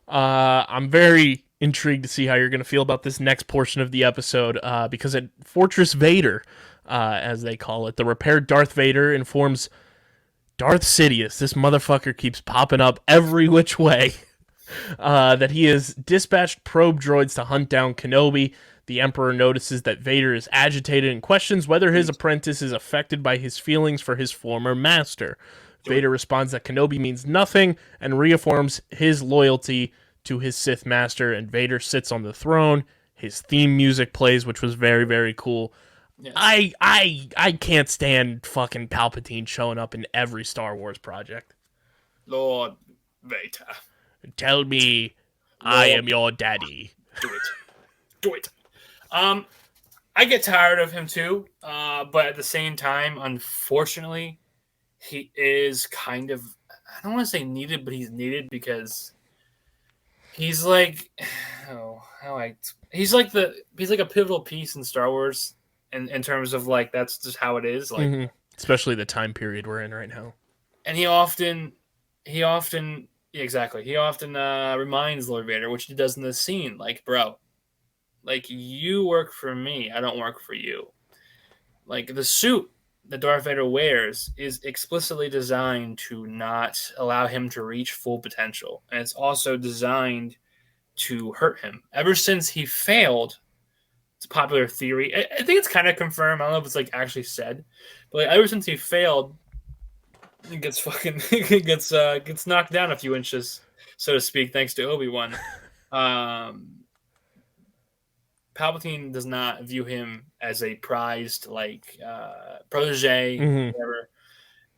I'm very intrigued to see how you're going to feel about this next portion of the episode because at Fortress Vader, as they call it, the repaired Darth Vader informs Darth Sidious, this motherfucker keeps popping up every which way, that he has dispatched probe droids to hunt down Kenobi. The Emperor notices that Vader is agitated and questions whether his apprentice is affected by his feelings for his former master. Vader responds that Kenobi means nothing and reaffirms his loyalty to his Sith master, and Vader sits on the throne. His theme music plays, which was very, very cool. Yes. I can't stand fucking Palpatine showing up in every Star Wars project. Lord Vader. Tell me I am your daddy. Do it. Do it. I get tired of him too, but at the same time, unfortunately, he is kind of, I don't want to say needed, but he's needed because he's like, he's like a pivotal piece in Star Wars in terms of like, that's just how it is. Like, especially the time period we're in right now. And he often reminds Lord Vader, which he does in this scene, like, bro, like, you work for me, I don't work for you. Like, the suit that Darth Vader wears is explicitly designed to not allow him to reach full potential. And it's also designed to hurt him. Ever since he failed, it's a popular theory. I think it's kind of confirmed. I don't know if it's like actually said, but like, ever since he failed, he gets fucking gets knocked down a few inches, so to speak, thanks to Obi-Wan. Palpatine does not view him as a prized protege, whatever,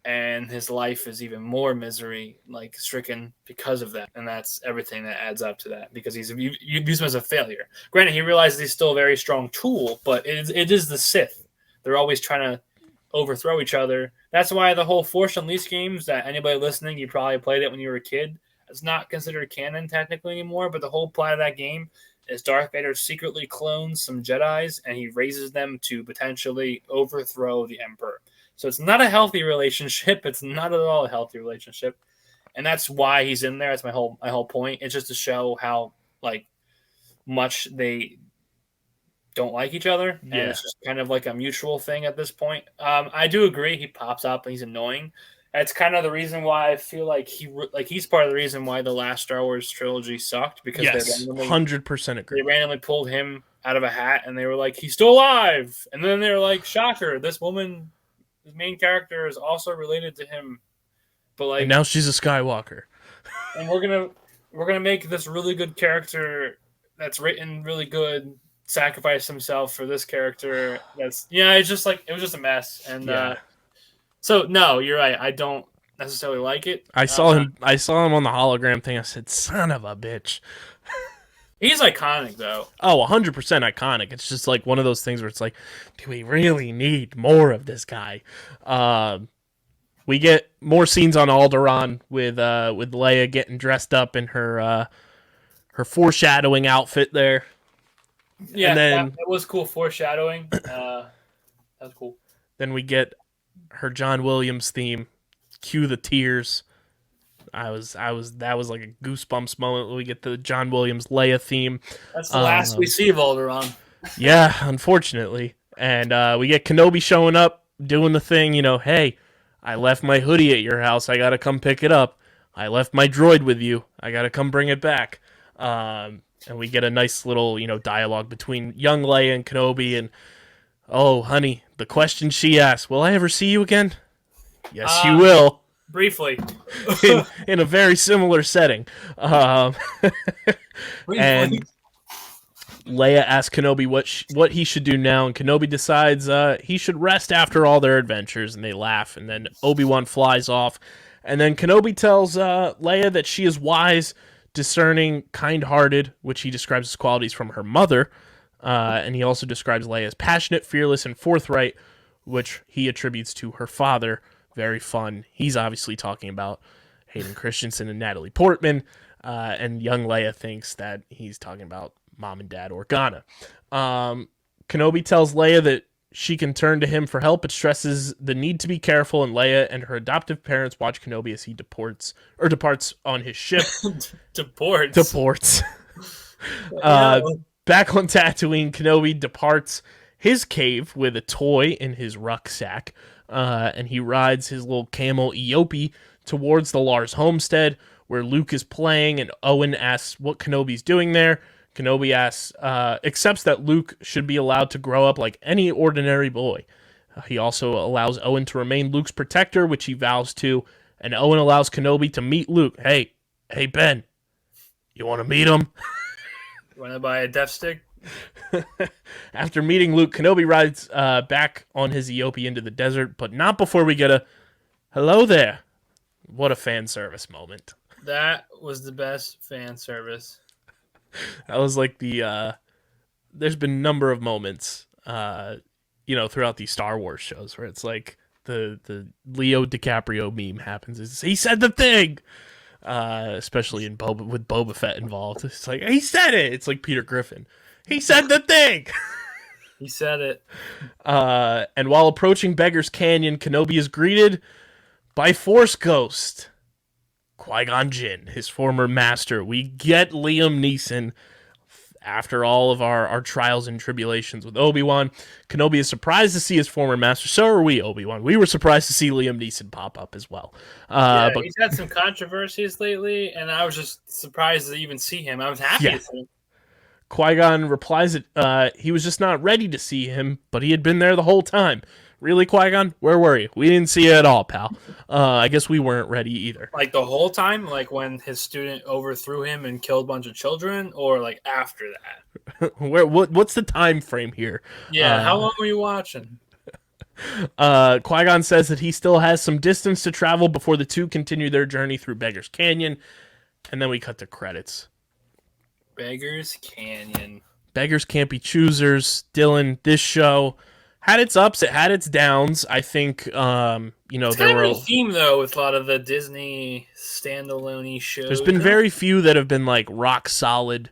and his life is even more misery stricken because of that, and that's everything that adds up to that because you views him as a failure. Granted, he realizes he's still a very strong tool, but it is the Sith. They're always trying to overthrow each other. That's why the whole Force Unleashed games that anybody listening, you probably played it when you were a kid. It's not considered canon technically anymore, but the whole plot of that game is Darth Vader secretly clones some Jedis and he raises them to potentially overthrow the Emperor. So it's not a healthy relationship. It's not at all a healthy relationship. And that's why he's in there. That's my whole point. It's just to show how much they don't like each other. Yeah. And it's just kind of like a mutual thing at this point. I do agree. He pops up and he's annoying. That's kind of the reason why I feel like he's part of the reason why the last Star Wars trilogy sucked because yes, 100% agree. They randomly pulled him out of a hat and they were like, he's still alive. And then they were like, shocker, this woman, the main character, is also related to him. But and now she's a Skywalker. And we're gonna make this really good character that's written really good sacrifice himself for this character. It's just it was just a mess. And so no, you're right. I don't necessarily like it. I saw him on the hologram thing. I said, son of a bitch. He's iconic though. Oh, 100% iconic. It's just like one of those things where it's like, do we really need more of this guy? We get more scenes on Alderaan with Leia getting dressed up in her foreshadowing outfit there. Yeah, and then that was cool foreshadowing. That was cool. Then we get her John Williams theme. Cue the tears. That was like a goosebumps moment when we get the John Williams Leia theme. That's the last we see of Alderaan. Yeah, unfortunately. And we get Kenobi showing up, doing the thing, hey, I left my hoodie at your house. I got to come pick it up. I left my droid with you. I got to come bring it back. And we get a nice little, dialogue between young Leia and Kenobi. And, oh, honey, the question she asked, will I ever see you again? Yes, you will. Briefly. in a very similar setting. And Leia asks Kenobi what he should do now, and Kenobi decides he should rest after all their adventures, and they laugh. And then Obi-Wan flies off. And then Kenobi tells Leia that she is wise, discerning, kind-hearted, which he describes as qualities from her mother. And he also describes Leia as passionate, fearless, and forthright, which he attributes to her father. Very fun. He's obviously talking about Hayden Christensen and Natalie Portman. And young Leia thinks that he's talking about Mom and Dad Organa. Kenobi tells Leia that she can turn to him for help, but stresses the need to be careful, and Leia and her adoptive parents watch Kenobi as he departs on his ship. Deports. Back on Tatooine, Kenobi departs his cave with a toy in his rucksack, and he rides his little camel Eope towards the Lars homestead, where Luke is playing, and Owen asks what Kenobi's doing there. Kenobi accepts that Luke should be allowed to grow up like any ordinary boy. He also allows Owen to remain Luke's protector, which he vows to, and Owen allows Kenobi to meet Luke. Hey, Ben, you want to meet him? Want to buy a death stick? After meeting Luke, Kenobi rides back on his Eope into the desert, but not before we get a hello there. What a fan service moment. That was the best fan service. That was like there's been a number of moments, throughout these Star Wars shows where it's like the Leo DiCaprio meme happens. It's, he said the thing, especially with Boba Fett involved. It's like, he said it. It's like Peter Griffin. He said the thing. He said it. And while approaching Beggar's Canyon, Kenobi is greeted by Force Ghost Qui-Gon Jinn, his former master. We get Liam Neeson after all of our trials and tribulations with Obi-Wan. Kenobi is surprised to see his former master. So are we, Obi-Wan. We were surprised to see Liam Neeson pop up as well. But he's had some controversies lately, and I was just surprised to even see him. I was happy to see him. Qui-Gon replies that he was just not ready to see him, but he had been there the whole time. Really, Qui-Gon? Where were you? We didn't see you at all, pal. I guess we weren't ready either. Like the whole time? Like when his student overthrew him and killed a bunch of children? Or like after that? What's the time frame here? Yeah, how long were you watching? Qui-Gon says that he still has some distance to travel before the two continue their journey through Beggar's Canyon. And then we cut to credits. Beggar's Canyon. Beggars can't be choosers. Dylan, this show had its ups, it had its downs. I think, it's kind of a theme, though, with a lot of the Disney standalone shows. There's been very few that have been, like, rock solid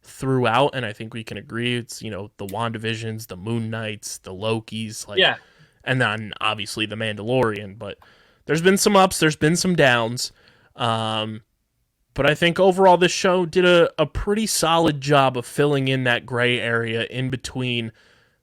throughout, and I think we can agree. It's, the WandaVisions, the Moon Knights, the Lokis, and then, obviously, the Mandalorian. But there's been some ups, there's been some downs. But I think overall this show did a pretty solid job of filling in that gray area in between,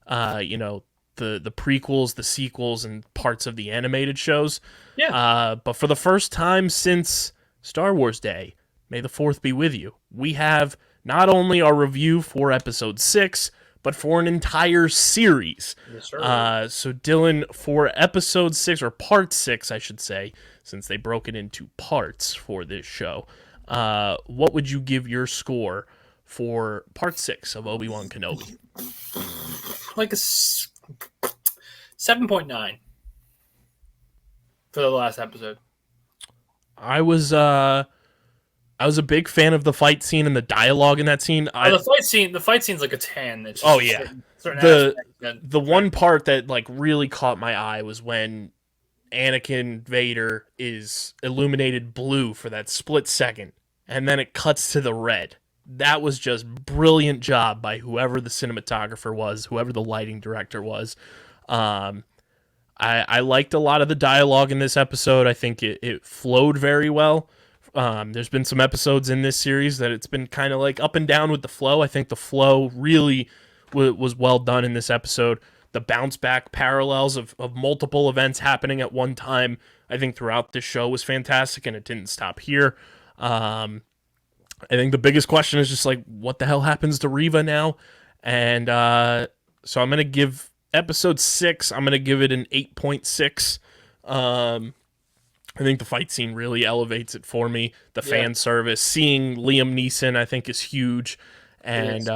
the prequels, the sequels, and parts of the animated shows. Yeah. But for the first time since Star Wars Day, may the 4th be with you, we have not only our review for Episode 6, but for an entire series. Yes, sir. So Dylan, for Episode 6, or Part 6, I should say, since they broke it into parts for this show, what would you give your score for Part 6 of Obi-Wan Kenobi? Like a 7.9 for the last episode. I was a big fan of the fight scene and the dialogue in that scene. The fight scene's like a 10. It's just the one part that like really caught my eye was when Anakin Vader is illuminated blue for that split second, and then it cuts to the red. That was just brilliant job by whoever the cinematographer was, whoever the lighting director was. I liked a lot of the dialogue in this episode. I think it flowed very well. There's been some episodes in this series that it's been kind of like up and down with the flow. I think the flow really was well done in this episode. The bounce back parallels of multiple events happening at one time, I think throughout this show was fantastic, and it didn't stop here. I think the biggest question is just like, what the hell happens to Reva now? And so I'm going to give Episode 6, I'm going to give it an 8.6. I think the fight scene really elevates it for me. The fan service, seeing Liam Neeson, I think is huge. And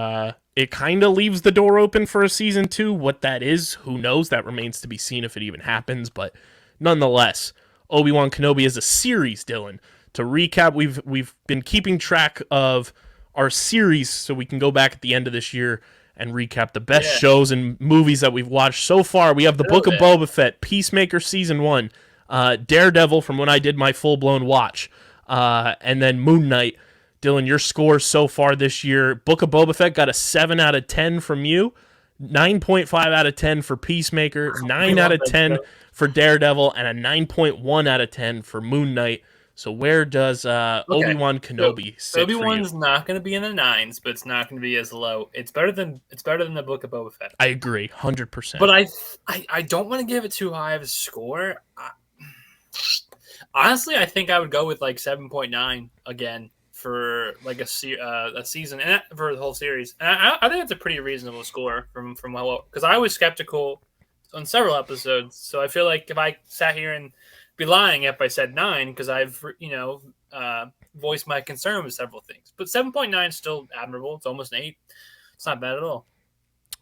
it kind of leaves the door open for a season 2. What that is, who knows? That remains to be seen if it even happens. But nonetheless, Obi-Wan Kenobi is a series, Dylan. To recap, we've been keeping track of our series so we can go back at the end of this year and recap the best shows and movies that we've watched so far. We have the Book of Boba Fett, Peacemaker Season 1, Daredevil from when I did my full-blown watch. And then Moon Knight. Dylan, your scores so far this year. Book of Boba Fett got a 7 out of 10 from you. 9.5 out of 10 for Peacemaker. 9 out of 10 for Daredevil. And a 9.1 out of 10 for Moon Knight. So where does Obi-Wan Kenobi sit for you? Obi-Wan's not going to be in the 9s, but it's not going to be as low. It's better than the Book of Boba Fett. I agree, 100%. But I don't want to give it too high of a score. Honestly, I think I would go with like 7.9 again for like a season and for the whole series. And I think it's a pretty reasonable score from because I was skeptical on several episodes. So I feel like if I sat here and be lying if I said 9 because I've voiced my concern with several things. But 7.9 is still admirable. It's almost an 8. It's not bad at all.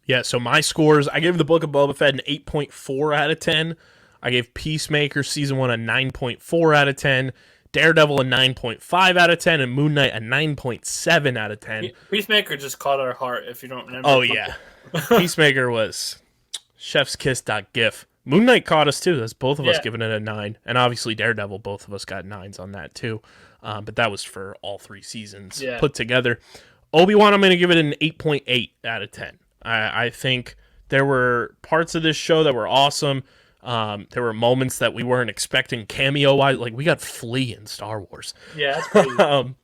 Yeah, so my scores, I gave the Book of Boba Fett an 8.4 out of 10. I gave Peacemaker Season 1 a 9.4 out of 10. Daredevil a 9.5 out of 10, and Moon Knight a 9.7 out of 10. Peacemaker just caught our heart, if you don't remember. Oh, yeah. Peacemaker was chef's kiss.gif. Moon Knight caught us, too. That's both of us giving it a 9. And obviously Daredevil, both of us got 9s on that, too. But that was for all 3 seasons put together. Obi-Wan, I'm going to give it an 8.8 out of 10. I think there were parts of this show that were awesome. There were moments that we weren't expecting cameo-wise. Like, we got Flea in Star Wars. Yeah, that's crazy.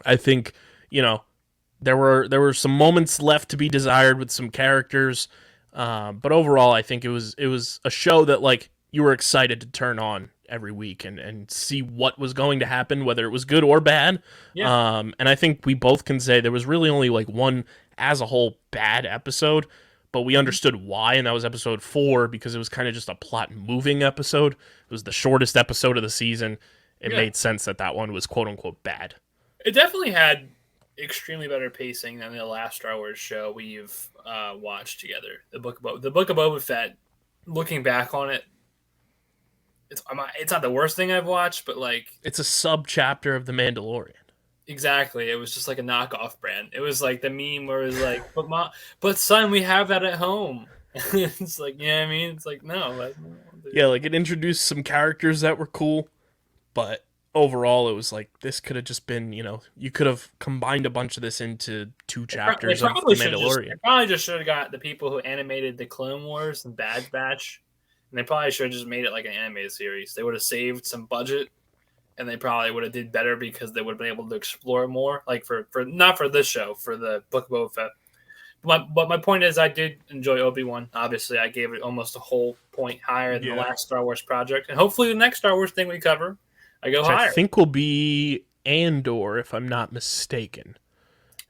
I think, there were some moments left to be desired with some characters. But overall, I think it was a show that, like, you were excited to turn on every week and see what was going to happen, whether it was good or bad. Yeah. And I think we both can say there was really only, like, one, as a whole, bad episode. But we understood why, and that was episode 4, because it was kind of just a plot-moving episode. It was the shortest episode of the season. It made sense that one was quote-unquote bad. It definitely had extremely better pacing than the last Star Wars show we've watched together. The Book of Boba Fett, looking back on it, it's not the worst thing I've watched, but like... It's a sub-chapter of The Mandalorian. Exactly. It was just like a knockoff brand. It was like the meme where it was like, but son, we have that at home. It's like, you know what I mean? It's like, no. Yeah, like it introduced some characters that were cool, but overall it was like, this could have just been, you could have combined a bunch of this into 2 chapters of The Mandalorian. They probably just should have got the people who animated the Clone Wars and Bad Batch, and they probably should have just made it like an animated series. They would have saved some budget. And they probably would have did better because they would have been able to explore more. Like for not for this show, for the Book of Boba Fett. But my point is, I did enjoy Obi-Wan. Obviously, I gave it almost a whole point higher than the last Star Wars project. And hopefully the next Star Wars thing we cover, I go higher. I think will be Andor, if I'm not mistaken,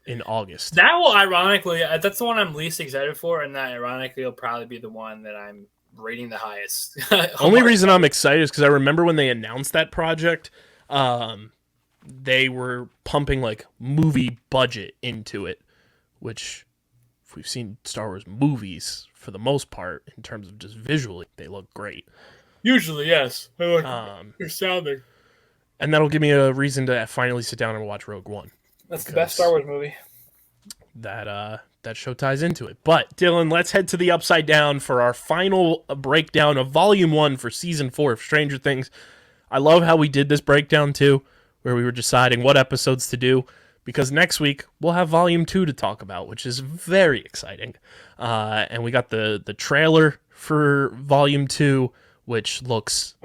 in August. That will ironically, that's the one I'm least excited for. And that ironically will probably be the one that I'm rating the highest. Only reason I'm excited is because I remember when they announced that project, they were pumping like movie budget into it, which if we've seen Star Wars movies for the most part in terms of just visually, they look great. Usually, yes. They look astounding. And that'll give me a reason to finally sit down and watch Rogue One. That's the best Star Wars movie. That show ties into it. But, Dylan, let's head to the Upside Down for our final breakdown of Volume 1 for Season 4 of Stranger Things. I love how we did this breakdown, too, where we were deciding what episodes to do, because next week we'll have Volume 2 to talk about, which is very exciting. And we got the trailer for Volume 2, which looks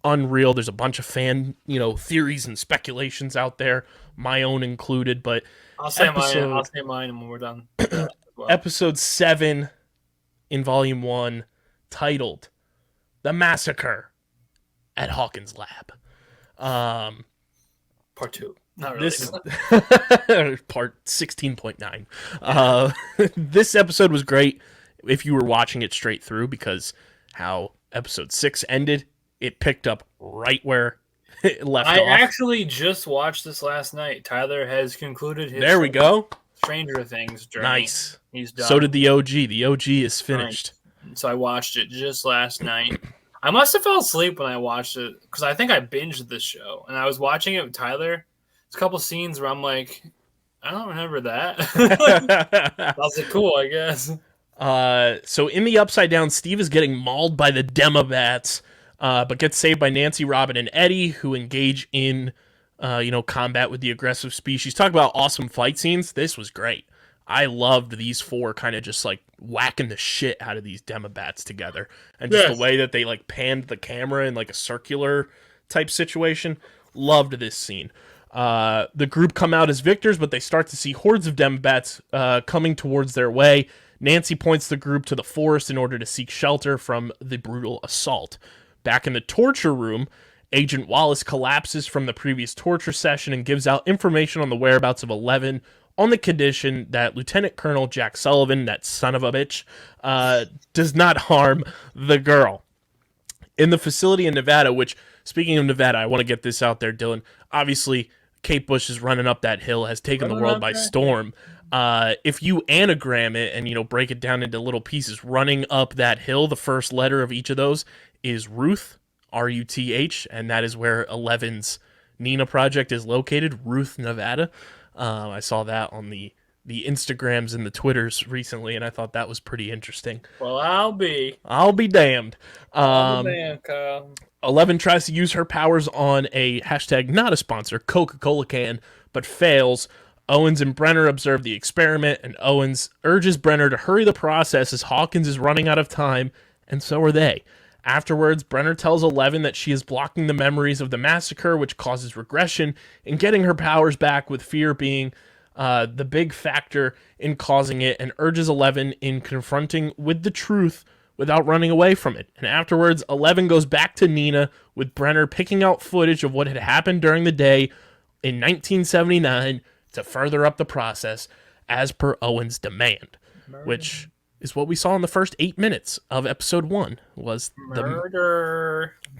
unreal. There's a bunch of fan, theories and speculations out there, my own included, but I'll say mine when we're done. Episode 7 in Volume 1, titled The Massacre at Hawkins' Lab. Part 2. Not really. This part 16.9. This episode was great if you were watching it straight through, because how episode 6 ended, it picked up right where it left off. I actually just watched this last night. Tyler has concluded his There we go. Stranger Things journey. Nice. He's done. So did the OG. The OG is finished. Right. So I watched it just last night. I must have fell asleep when I watched it because I think I binged this show. And I was watching it with Tyler. There's a couple scenes where I'm like, I don't remember that. I was like, cool, I guess. So in the Upside Down, Steve is getting mauled by the Demobats. but gets saved by Nancy, Robin, and Eddie, who engage in combat with the aggressive species. Talk about awesome fight scenes. This was great. I loved these four kind of just like whacking the shit out of these Demobats together, and just the way that they like panned the camera in like a circular type situation. Loved this scene. The group come out as victors, but they start to see hordes of Demobats coming towards their way. Nancy points the group to the forest in order to seek shelter from the brutal assault. Back in the torture room, Agent Wallace collapses from the previous torture session and gives out information on the whereabouts of 11 on the condition that Lieutenant Colonel Jack Sullivan, that son of a bitch, does not harm the girl. In the facility in Nevada, which, speaking of Nevada, I want to get this out there, Dylan. Obviously, Kate Bush is running up that hill, has taken the world by storm. If you anagram it and, break it down into little pieces, running up that hill, the first letter of each of those is Ruth, Ruth, and that is where 11's Nina project is located, Ruth, Nevada. I saw that on the Instagrams and the Twitters recently, and I thought that was pretty interesting. Well, I'll be damned. Kyle. 11 tries to use her powers on a hashtag not a sponsor Coca-Cola can, but fails. Owens and Brenner observe the experiment, and Owens urges Brenner to hurry the process as Hawkins is running out of time, and so are they. Afterwards, Brenner tells 11 that she is blocking the memories of the massacre, which causes regression in getting her powers back, with fear being the big factor in causing it, and urges 11 in confronting with the truth without running away from it. And afterwards, 11 goes back to Nina, with Brenner picking out footage of what had happened during the day in 1979 to further up the process as per Owens' demand, which is what we saw in the first 8 minutes of episode 1, was the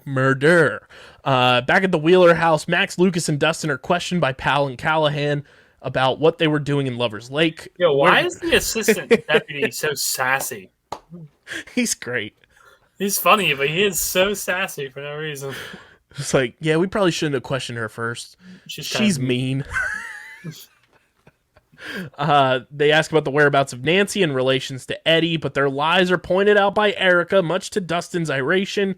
murder. Back at the Wheeler house, Max, Lucas, and Dustin are questioned by Pal and Callahan about what they were doing in Lover's Lake. Yo, why is the assistant deputy so sassy? He's great. He's funny, but he is so sassy for no reason. It's like, yeah, we probably shouldn't have questioned her first. She's mean. They ask about the whereabouts of Nancy in relations to Eddie, but their lies are pointed out by Erica, much to Dustin's irritation,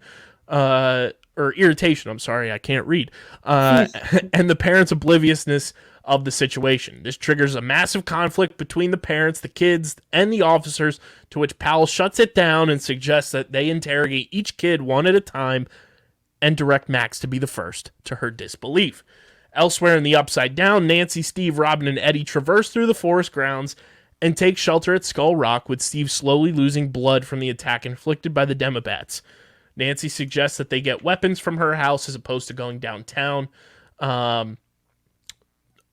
or irritation, I'm sorry, I can't read, and the parents' obliviousness of the situation. This triggers a massive conflict between the parents, the kids, and the officers, to which Powell shuts it down and suggests that they interrogate each kid one at a time and direct Max to be the first, to her disbelief. Elsewhere in the Upside Down, Nancy, Steve, Robin, and Eddie traverse through the forest grounds and take shelter at Skull Rock, with Steve slowly losing blood from the attack inflicted by the Demobats. Nancy suggests that they get weapons from her house as opposed to going downtown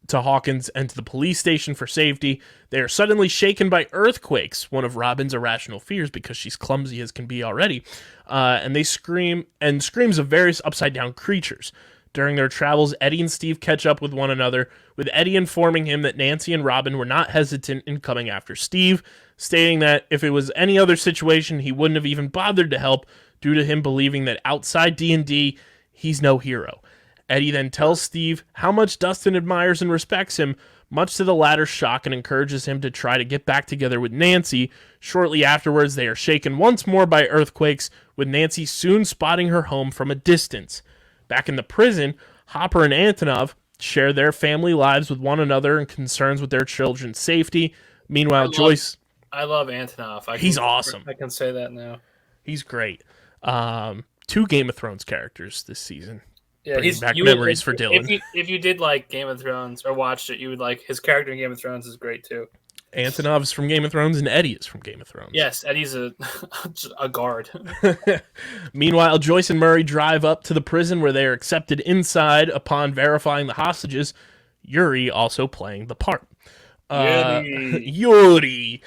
to Hawkins and to the police station for safety. They are suddenly shaken by earthquakes, one of Robin's irrational fears because she's clumsy as can be already, and they scream, and screams of various upside-down creatures. During their travels, Eddie and Steve catch up with one another, with Eddie informing him that Nancy and Robin were not hesitant in coming after Steve, stating that if it was any other situation, he wouldn't have even bothered to help, due to him believing that outside D&D, he's no hero. Eddie then tells Steve how much Dustin admires and respects him, much to the latter's shock, and encourages him to try to get back together with Nancy. Shortly afterwards, they are shaken once more by earthquakes, with Nancy soon spotting her home from a distance. Back in the prison, Hopper and Antonov share their family lives with one another and concerns with their children's safety. Meanwhile, Joyce... I love Antonov. He's awesome. I can say that now. He's great. 2 Game of Thrones characters this season. Yeah, Bringing back memories for Dylan. If you did like Game of Thrones or watched it, you would like his character in Game of Thrones is great too. Antonov's from Game of Thrones and Eddie is from Game of Thrones. Yes, Eddie's a guard. Meanwhile, Joyce and Murray drive up to the prison where they are accepted inside upon verifying the hostages, Yuri also playing the part. Yuri.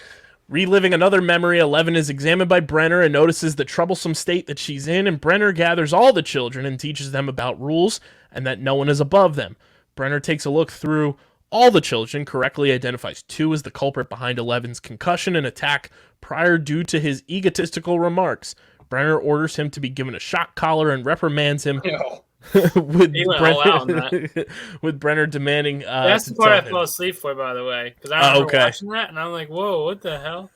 Reliving another memory, 11 is examined by Brenner and notices the troublesome state that she's in, and Brenner gathers all the children and teaches them about rules and that no one is above them. Brenner takes a look through all the children, correctly identifies 2 as the culprit behind 11's concussion and attack prior due to his egotistical remarks. Brenner orders him to be given a shock collar and reprimands him with Brenner demanding... That's the part I fell asleep for, by the way, because I remember watching that, and I'm like, whoa, what the hell?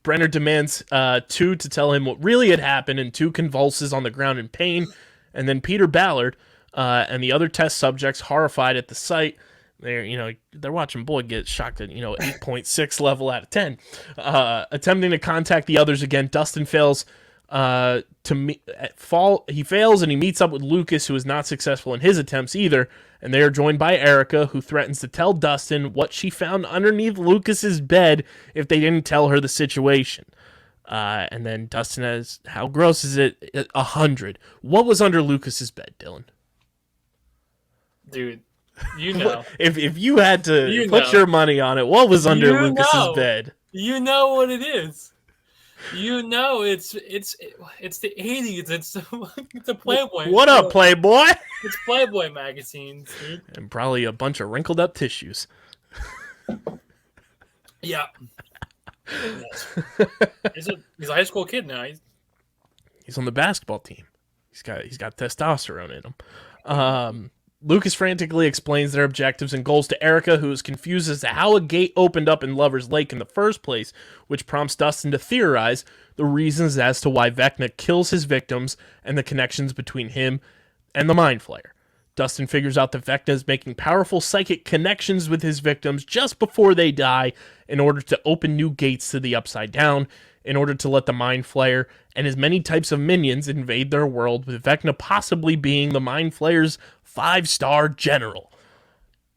Brenner demands two to tell him what really had happened, and two convulses on the ground in pain. And then Peter Ballard and the other test subjects, horrified at the sight, they're watching Boyd get shocked at 8.6 level out of 10. Attempting to contact the others again, Dustin fails. He fails, and he meets up with Lucas, who is not successful in his attempts either. And they are joined by Erica, who threatens to tell Dustin what she found underneath Lucas's bed if they didn't tell her the situation. And then Dustin has, how gross is it? 100. What was under Lucas's bed, Dylan? Dude, you know. if you had to put your money on it, what was under Lucas's bed? You know what it is. You know it's the 80s. It's a Playboy. What up, Playboy? It's Playboy magazines, dude. And probably a bunch of wrinkled up tissues. Yeah. He's a high school kid now. He's on the basketball team. He's got testosterone in him. Lucas frantically explains their objectives and goals to Erica, who is confused as to how a gate opened up in Lover's Lake in the first place, which prompts Dustin to theorize the reasons as to why Vecna kills his victims and the connections between him and the Mind Flayer. Dustin figures out that Vecna is making powerful psychic connections with his victims just before they die in order to open new gates to the Upside Down, in order to let the Mind Flayer and his many types of minions invade their world, with Vecna possibly being the Mind Flayer's 5-star general.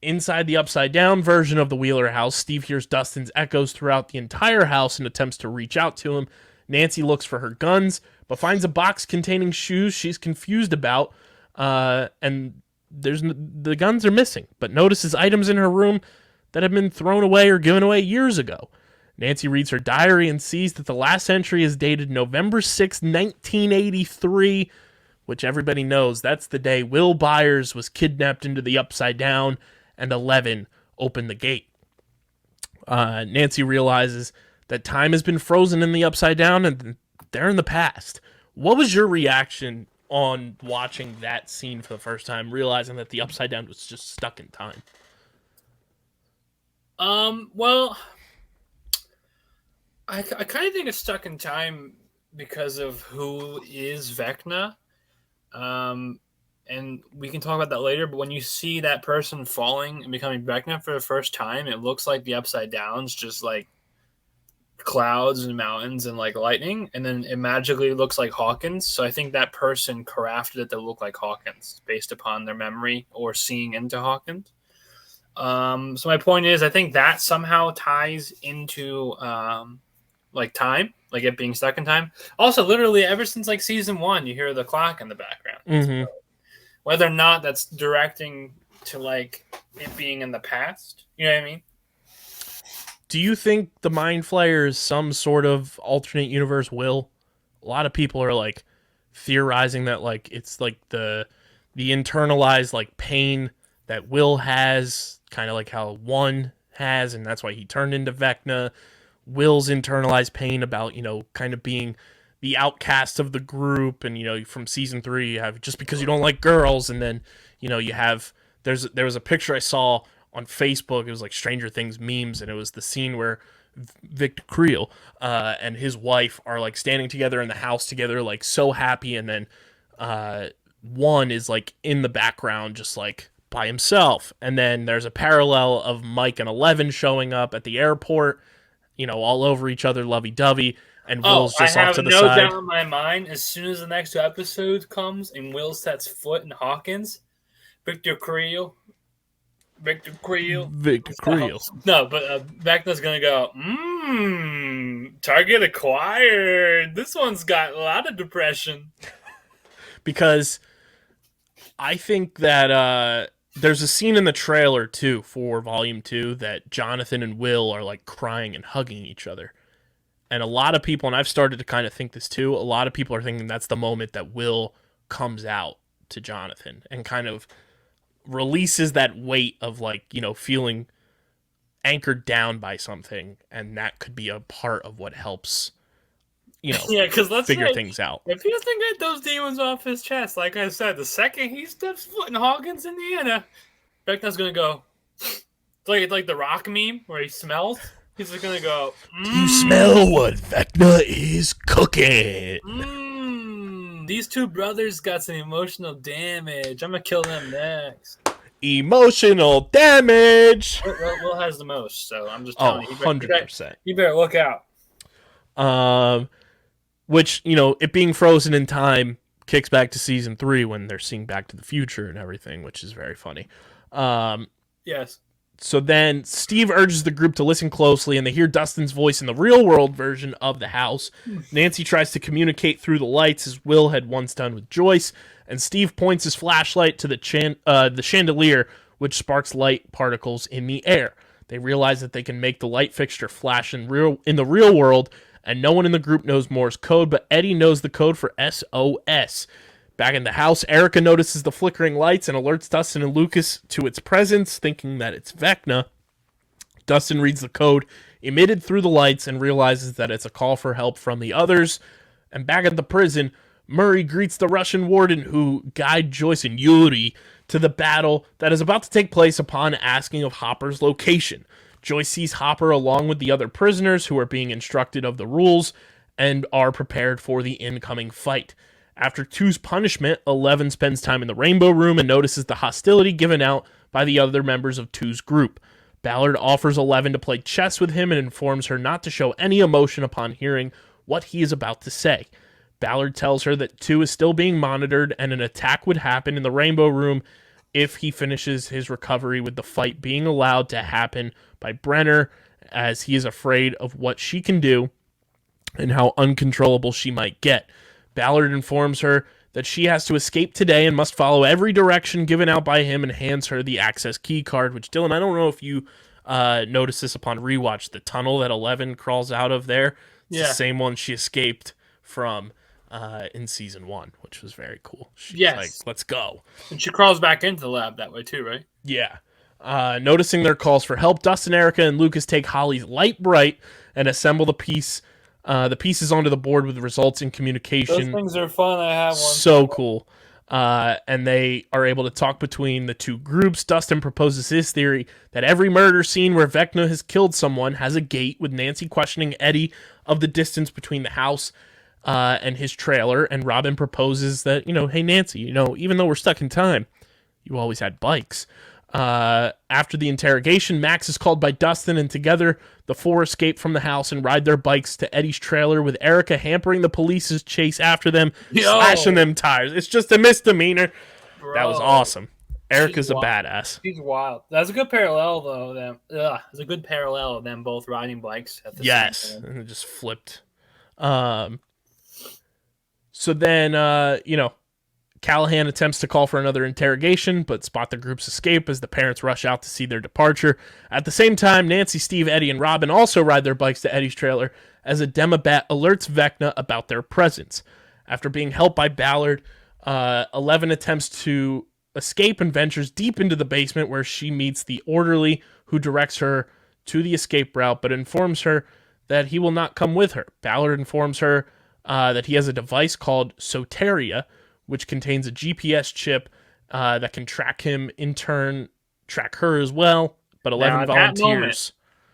Inside the Upside Down version of the Wheeler house, Steve hears Dustin's echoes throughout the entire house and attempts to reach out to him. Nancy looks for her guns, but finds a box containing shoes she's confused about, and the guns are missing, but notices items in her room that have been thrown away or given away years ago. Nancy reads her diary and sees that the last entry is dated November 6, 1983, which everybody knows that's the day Will Byers was kidnapped into the Upside Down and 11 opened the gate. Nancy realizes that time has been frozen in the Upside Down and they're in the past. What was your reaction on watching that scene for the first time, realizing that the Upside Down was just stuck in time? Well, I kind of think it's stuck in time because of who is Vecna. And we can talk about that later, but when you see that person falling and becoming Vecna for the first time, it looks like the Upside Down's just like clouds and mountains and like lightning, and then it magically looks like Hawkins. So I think that person crafted it to look like Hawkins based upon their memory or seeing into Hawkins. So my point is, I think that somehow ties into like time, like it being stuck in time. Also, literally ever since like season 1, you hear the clock in the background. Mm-hmm. So whether or not that's directing to like it being in the past, you know what I mean? Do you think the Mind Flayer is some sort of alternate universe Will? A lot of people are like theorizing that like it's like the internalized like pain that Will has, kind of like how One has, and that's why he turned into Vecna. Will's internalized pain about, kind of being the outcast of the group, and from season 3 you have just because you don't like girls, and then you have there was a picture I saw on Facebook. It was like Stranger Things memes, and it was the scene where Victor Creel and his wife are like standing together in the house together, like so happy, and then One is like in the background just like by himself, and then there's a parallel of Mike and 11 showing up at the airport, all over each other, lovey-dovey, and Will's just off to the side. I have no doubt in my mind, as soon as the next episode comes and Will sets foot in Hawkins, Victor Creel. No, but Vecna's going to go, target acquired. This one's got a lot of depression. Because I think that there's a scene in the trailer, too, for Volume 2 that Jonathan and Will are, like, crying and hugging each other. And a lot of people, and I've started to kind of think this, too, a lot of people are thinking that's the moment that Will comes out to Jonathan and kind of releases that weight of, like, feeling anchored down by something, and that could be a part of what helps, because let's figure things out. If he doesn't get those demons off his chest, like I said, the second he steps foot in Hawkins, Indiana, Vecna's gonna go. It's like the Rock meme where he smells. He's just gonna go. Do you smell what Vecna is cooking? These two brothers got some emotional damage. I'm gonna kill them next. Emotional damage. Will has the most, so I'm just telling you. 100%. You better look out. Which, it being frozen in time kicks back to season 3 when they're seeing Back to the Future and everything, which is very funny. Yes. So then Steve urges the group to listen closely, and they hear Dustin's voice in the real-world version of the house. Nancy tries to communicate through the lights, as Will had once done with Joyce, and Steve points his flashlight to the chandelier, which sparks light particles in the air. They realize that they can make the light fixture flash in the real world, and no one in the group knows Morse code, but Eddie knows the code for SOS. Back in the house, Erica notices the flickering lights and alerts Dustin and Lucas to its presence, thinking that it's Vecna. Dustin reads the code emitted through the lights and realizes that it's a call for help from the others. And back at the prison, Murray greets the Russian warden who guide Joyce and Yuri to the battle that is about to take place upon asking of Hopper's location. Joyce sees Hopper along with the other prisoners who are being instructed of the rules and are prepared for the incoming fight. After 2's punishment, 11 spends time in the Rainbow Room and notices the hostility given out by the other members of 2's group. Ballard offers 11 to play chess with him and informs her not to show any emotion upon hearing what he is about to say. Ballard tells her that 2 is still being monitored and an attack would happen in the Rainbow Room if he finishes his recovery, with the fight being allowed to happen by Brenner, as he is afraid of what she can do and how uncontrollable she might get. Ballard informs her that she has to escape today and must follow every direction given out by him, and hands her the access key card, which, Dylan, I don't know if you noticed this upon rewatch, the tunnel that 11 crawls out of there. It's the same one she escaped from in season 1, which was very cool. She's like, let's go. And she crawls back into the lab that way too, right? Yeah. Noticing their calls for help, Dustin, Erica, and Lucas take Holly's light bright and assemble the pieces onto the board with results in communication. Those things are fun. I have one. So cool. And they are able to talk between the two groups. Dustin proposes his theory that every murder scene where Vecna has killed someone has a gate, with Nancy questioning Eddie of the distance between the house and his trailer. And Robin proposes that, hey, Nancy, even though we're stuck in time, you always had bikes. After the interrogation, Max is called by Dustin, and together the 4 escape from the house and ride their bikes to Eddie's trailer, with Erica hampering the police's chase after them, slashing them tires. It's just a misdemeanor. Bro, that was awesome. Erica's a badass. She's wild. That's a good parallel, though. It's a good parallel of them both riding bikes at the same time. And it just flipped. So then, Callahan attempts to call for another interrogation, but spot the group's escape as the parents rush out to see their departure. At the same time, Nancy, Steve, Eddie, and Robin also ride their bikes to Eddie's trailer as a Demobat alerts Vecna about their presence. After being helped by Ballard, 11 attempts to escape and ventures deep into the basement, where she meets the orderly who directs her to the escape route, but informs her that he will not come with her. Ballard informs her that he has a device called Soteria, which contains a GPS chip that can track him, in turn track her as well. But 11 volunteers.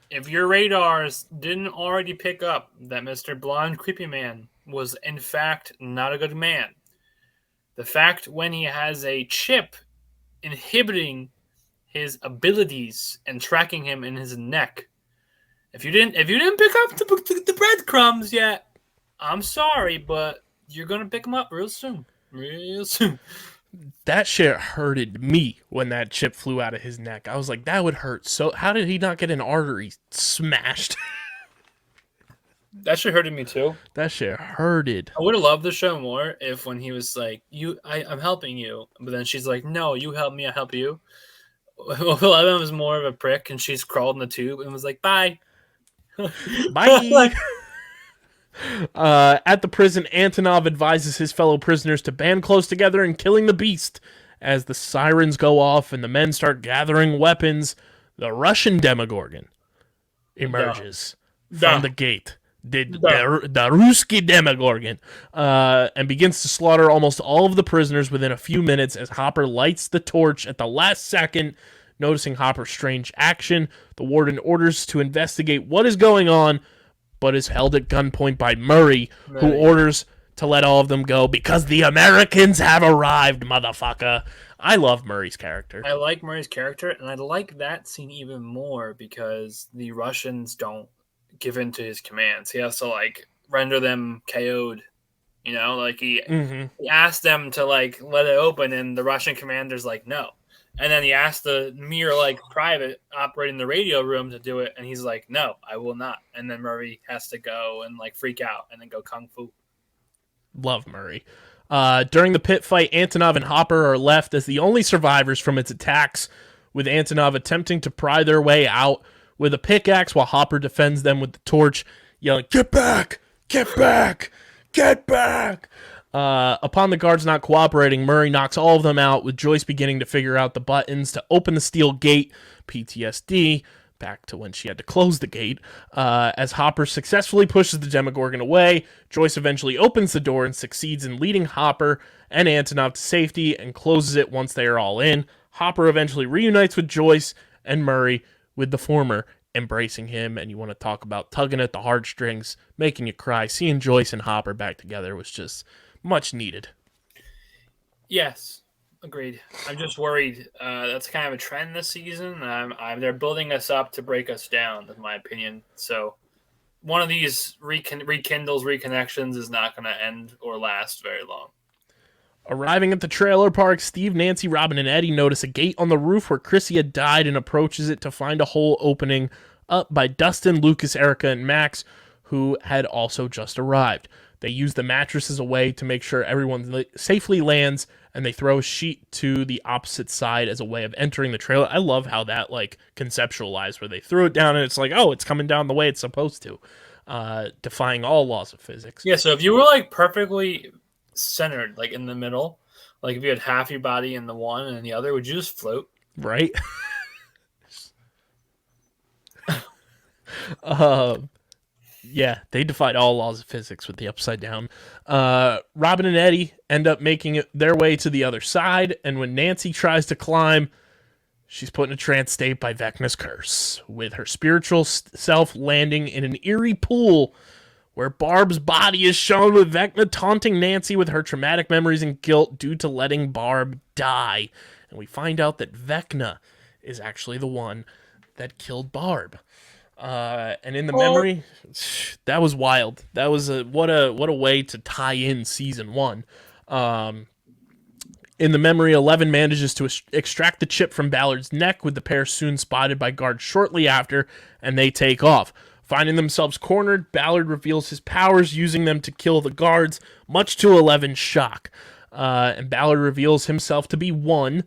If your radars didn't already pick up that Mr. Blonde Creepy Man was in fact not a good man, the fact when he has a chip inhibiting his abilities and tracking him in his neck, if you didn't pick up the breadcrumbs yet, I'm sorry, but you're gonna pick them up real soon. Real soon. That shit hurted me when that chip flew out of his neck. I was like, that would hurt. So how did he not get an artery smashed? That shit hurted me too. That shit hurted. I would have loved the show more if when he was like, I'm helping you. But then she's like, no, you help me, I help you. Eleven was more of a prick, and she's crawled in the tube and was like, bye. Bye. At the prison, Antonov advises his fellow prisoners to band close together and killing the beast. As the sirens go off and the men start gathering weapons, the Russian Demogorgon emerges from the gate. The Ruski Demogorgon, and begins to slaughter almost all of the prisoners within a few minutes as Hopper lights the torch at the last second, Noticing Hopper's strange action, the warden orders to investigate what is going on, but is held at gunpoint by Murray, who orders to let all of them go because the Americans have arrived, motherfucker. I love Murray's character. I like Murray's character, and I like that scene even more because the Russians don't give in to his commands. He has to, like, render them KO'd. You know, like, he asked them to, like, let it open, and the Russian commander's like, no. And then he asked the mere, like, private operating the radio room to do it, and he's like, no, I will not. And then Murray has to go and, like, freak out and then go kung fu. Love Murray. During the pit fight, Antonov and Hopper are left as the only survivors from its attacks, with Antonov attempting to pry their way out with a pickaxe while Hopper defends them with the torch, yelling, "Get back! Get back! Get back!" Upon the guards not cooperating, Murray knocks all of them out, with Joyce beginning to figure out the buttons to open the steel gate. PTSD, back to when she had to close the gate. As Hopper successfully pushes the Demogorgon away, Joyce eventually opens the door and succeeds in leading Hopper and Antonov to safety and closes it once they are all in. Hopper eventually reunites with Joyce and Murray, with the former embracing him, and you want to talk about tugging at the heartstrings, making you cry. Seeing Joyce and Hopper back together was just much needed. Yes, agreed. I'm just worried. That's kind of a trend this season. They're building us up to break us down, in my opinion. So one of these rekindles, reconnections is not going to end or last very long. Arriving at the trailer park, Steve, Nancy, Robin, and Eddie notice a gate on the roof where Chrissy had died and approaches it to find a hole opening up by Dustin, Lucas, Erica, and Max, who had also just arrived. They use the mattress as a way to make sure everyone safely lands, and they throw a sheet to the opposite side as a way of entering the trailer. I love how that, like, conceptualized, where they threw it down and it's like, oh, it's coming down the way it's supposed to, defying all laws of physics. Yeah, so if you were, like, perfectly centered, like, in the middle, like, if you had half your body in the one and the other, would you just float? Right? Yeah, they defied all laws of physics with the upside down. Robin and Eddie end up making their way to the other side, and when Nancy tries to climb, she's put in a trance state by Vecna's curse, with her spiritual self landing in an eerie pool where Barb's body is shown, with Vecna taunting Nancy with her traumatic memories and guilt due to letting Barb die. And we find out that Vecna is actually the one that killed Barb. And in the memory, that was wild. That was what a way to tie in season 1. In the memory, 11 manages to extract the chip from Ballard's neck, with the pair soon spotted by guards shortly after, and they take off. Finding themselves cornered, Ballard reveals his powers, using them to kill the guards, much to 11's shock. And Ballard reveals himself to be 1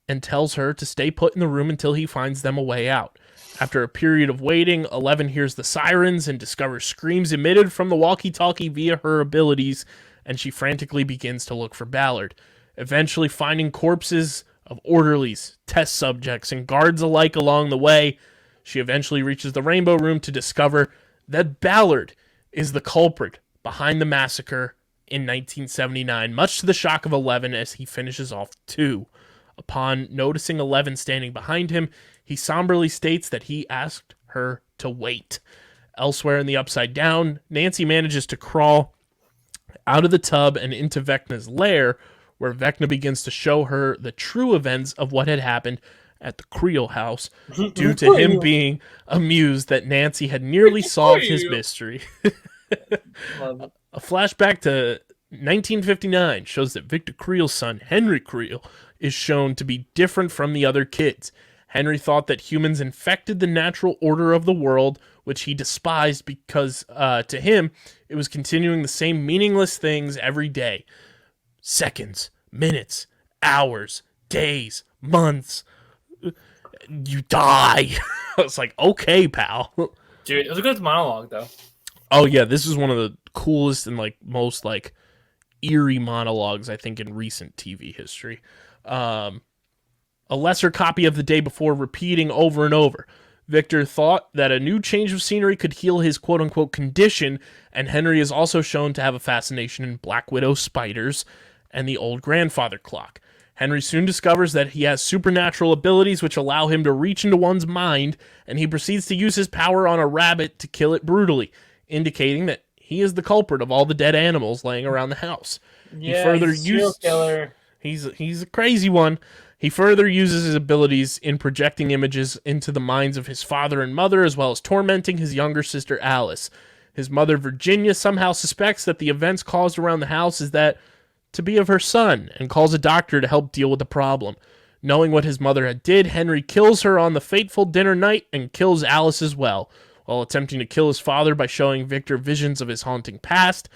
and tells her to stay put in the room until he finds them a way out. After a period of waiting, 11 hears the sirens and discovers screams emitted from the walkie-talkie via her abilities, and she frantically begins to look for Ballard. Eventually finding corpses of orderlies, test subjects, and guards alike along the way, she eventually reaches the Rainbow Room to discover that Ballard is the culprit behind the massacre in 1979, much to the shock of 11 as he finishes off 2. Upon noticing 11 standing behind him, he somberly states that he asked her to wait. Elsewhere in the Upside Down, Nancy manages to crawl out of the tub and into Vecna's lair, where Vecna begins to show her the true events of what had happened at the Creel house, due to him being amused that Nancy had nearly solved his mystery. A flashback to 1959 shows that Victor Creel's son, Henry Creel, is shown to be different from the other kids. Henry thought that humans infected the natural order of the world, which he despised because, to him, it was continuing the same meaningless things every day. Seconds, minutes, hours, days, months. You die. I was like, okay, pal. Dude, it was a good monologue, though. Oh, yeah, this is one of the coolest and, like, most, like, eerie monologues, I think, in recent TV history. A lesser copy of the day before, repeating over and over. Victor thought that a new change of scenery could heal his quote-unquote condition, and Henry is also shown to have a fascination in Black Widow spiders and the old grandfather clock. Henry soon discovers that he has supernatural abilities which allow him to reach into one's mind, and he proceeds to use his power on a rabbit to kill it brutally, indicating that he is the culprit of all the dead animals laying around the house. He Yeah, further he's a serial killer. He's a crazy one. He further uses his abilities in projecting images into the minds of his father and mother, as well as tormenting his younger sister Alice. His mother Virginia somehow suspects that the events caused around the house is that to be of her son, and calls a doctor to help deal with the problem. Knowing what his mother had did, Henry kills her on the fateful dinner night and kills Alice as well, while attempting to kill his father by showing Victor visions of his haunting past.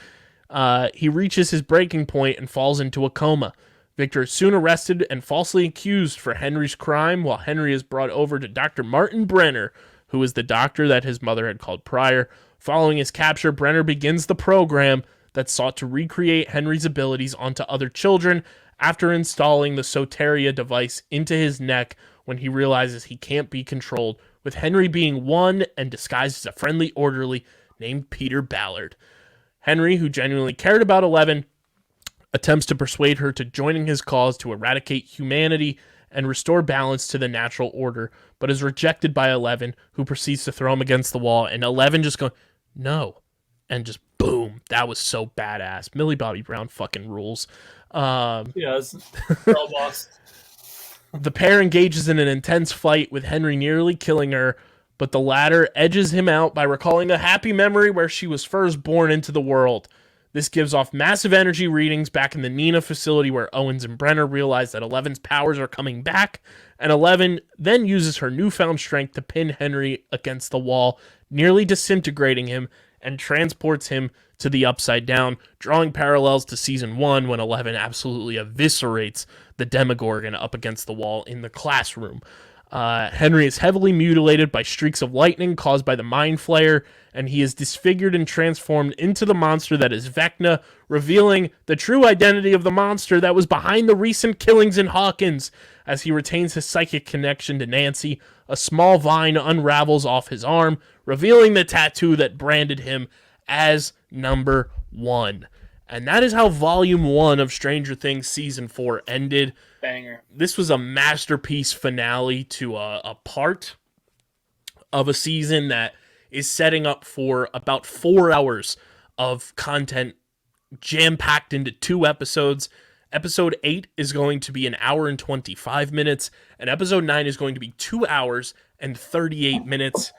He reaches his breaking point and falls into a coma. Victor is soon arrested and falsely accused for Henry's crime, while Henry is brought over to Dr. Martin Brenner, who is the doctor that his mother had called prior. Following his capture, Brenner begins the program that sought to recreate Henry's abilities onto other children after installing the Soteria device into his neck when he realizes he can't be controlled, with Henry being one and disguised as a friendly orderly named Peter Ballard. Henry, who genuinely cared about Eleven, attempts to persuade her to joining his cause to eradicate humanity and restore balance to the natural order, but is rejected by Eleven, who proceeds to throw him against the wall, and Eleven just goes, no, and just boom. That was so badass. Millie Bobby Brown fucking rules. Yes. Girl boss. The pair engages in an intense fight, with Henry nearly killing her, but the latter edges him out by recalling a happy memory where she was first born into the world. This gives off massive energy readings back in the Nina facility, where Owens and Brenner realize that Eleven's powers are coming back, and Eleven then uses her newfound strength to pin Henry against the wall, nearly disintegrating him, and transports him to the Upside Down, drawing parallels to Season 1 when Eleven absolutely eviscerates the Demogorgon up against the wall in the classroom. Henry is heavily mutilated by streaks of lightning caused by the Mind Flayer, and he is disfigured and transformed into the monster that is Vecna, revealing the true identity of the monster that was behind the recent killings in Hawkins. As he retains his psychic connection to Nancy, a small vine unravels off his arm, revealing the tattoo that branded him as number 1. And that is how Volume 1 of Stranger Things Season 4 ended. Banger. This was a masterpiece finale to a part of a season that is setting up for about 4 hours of content jam-packed into 2 episodes. Episode 8 is going to be 1 hour and 25 minutes, and Episode 9 is going to be 2 hours and 38 minutes.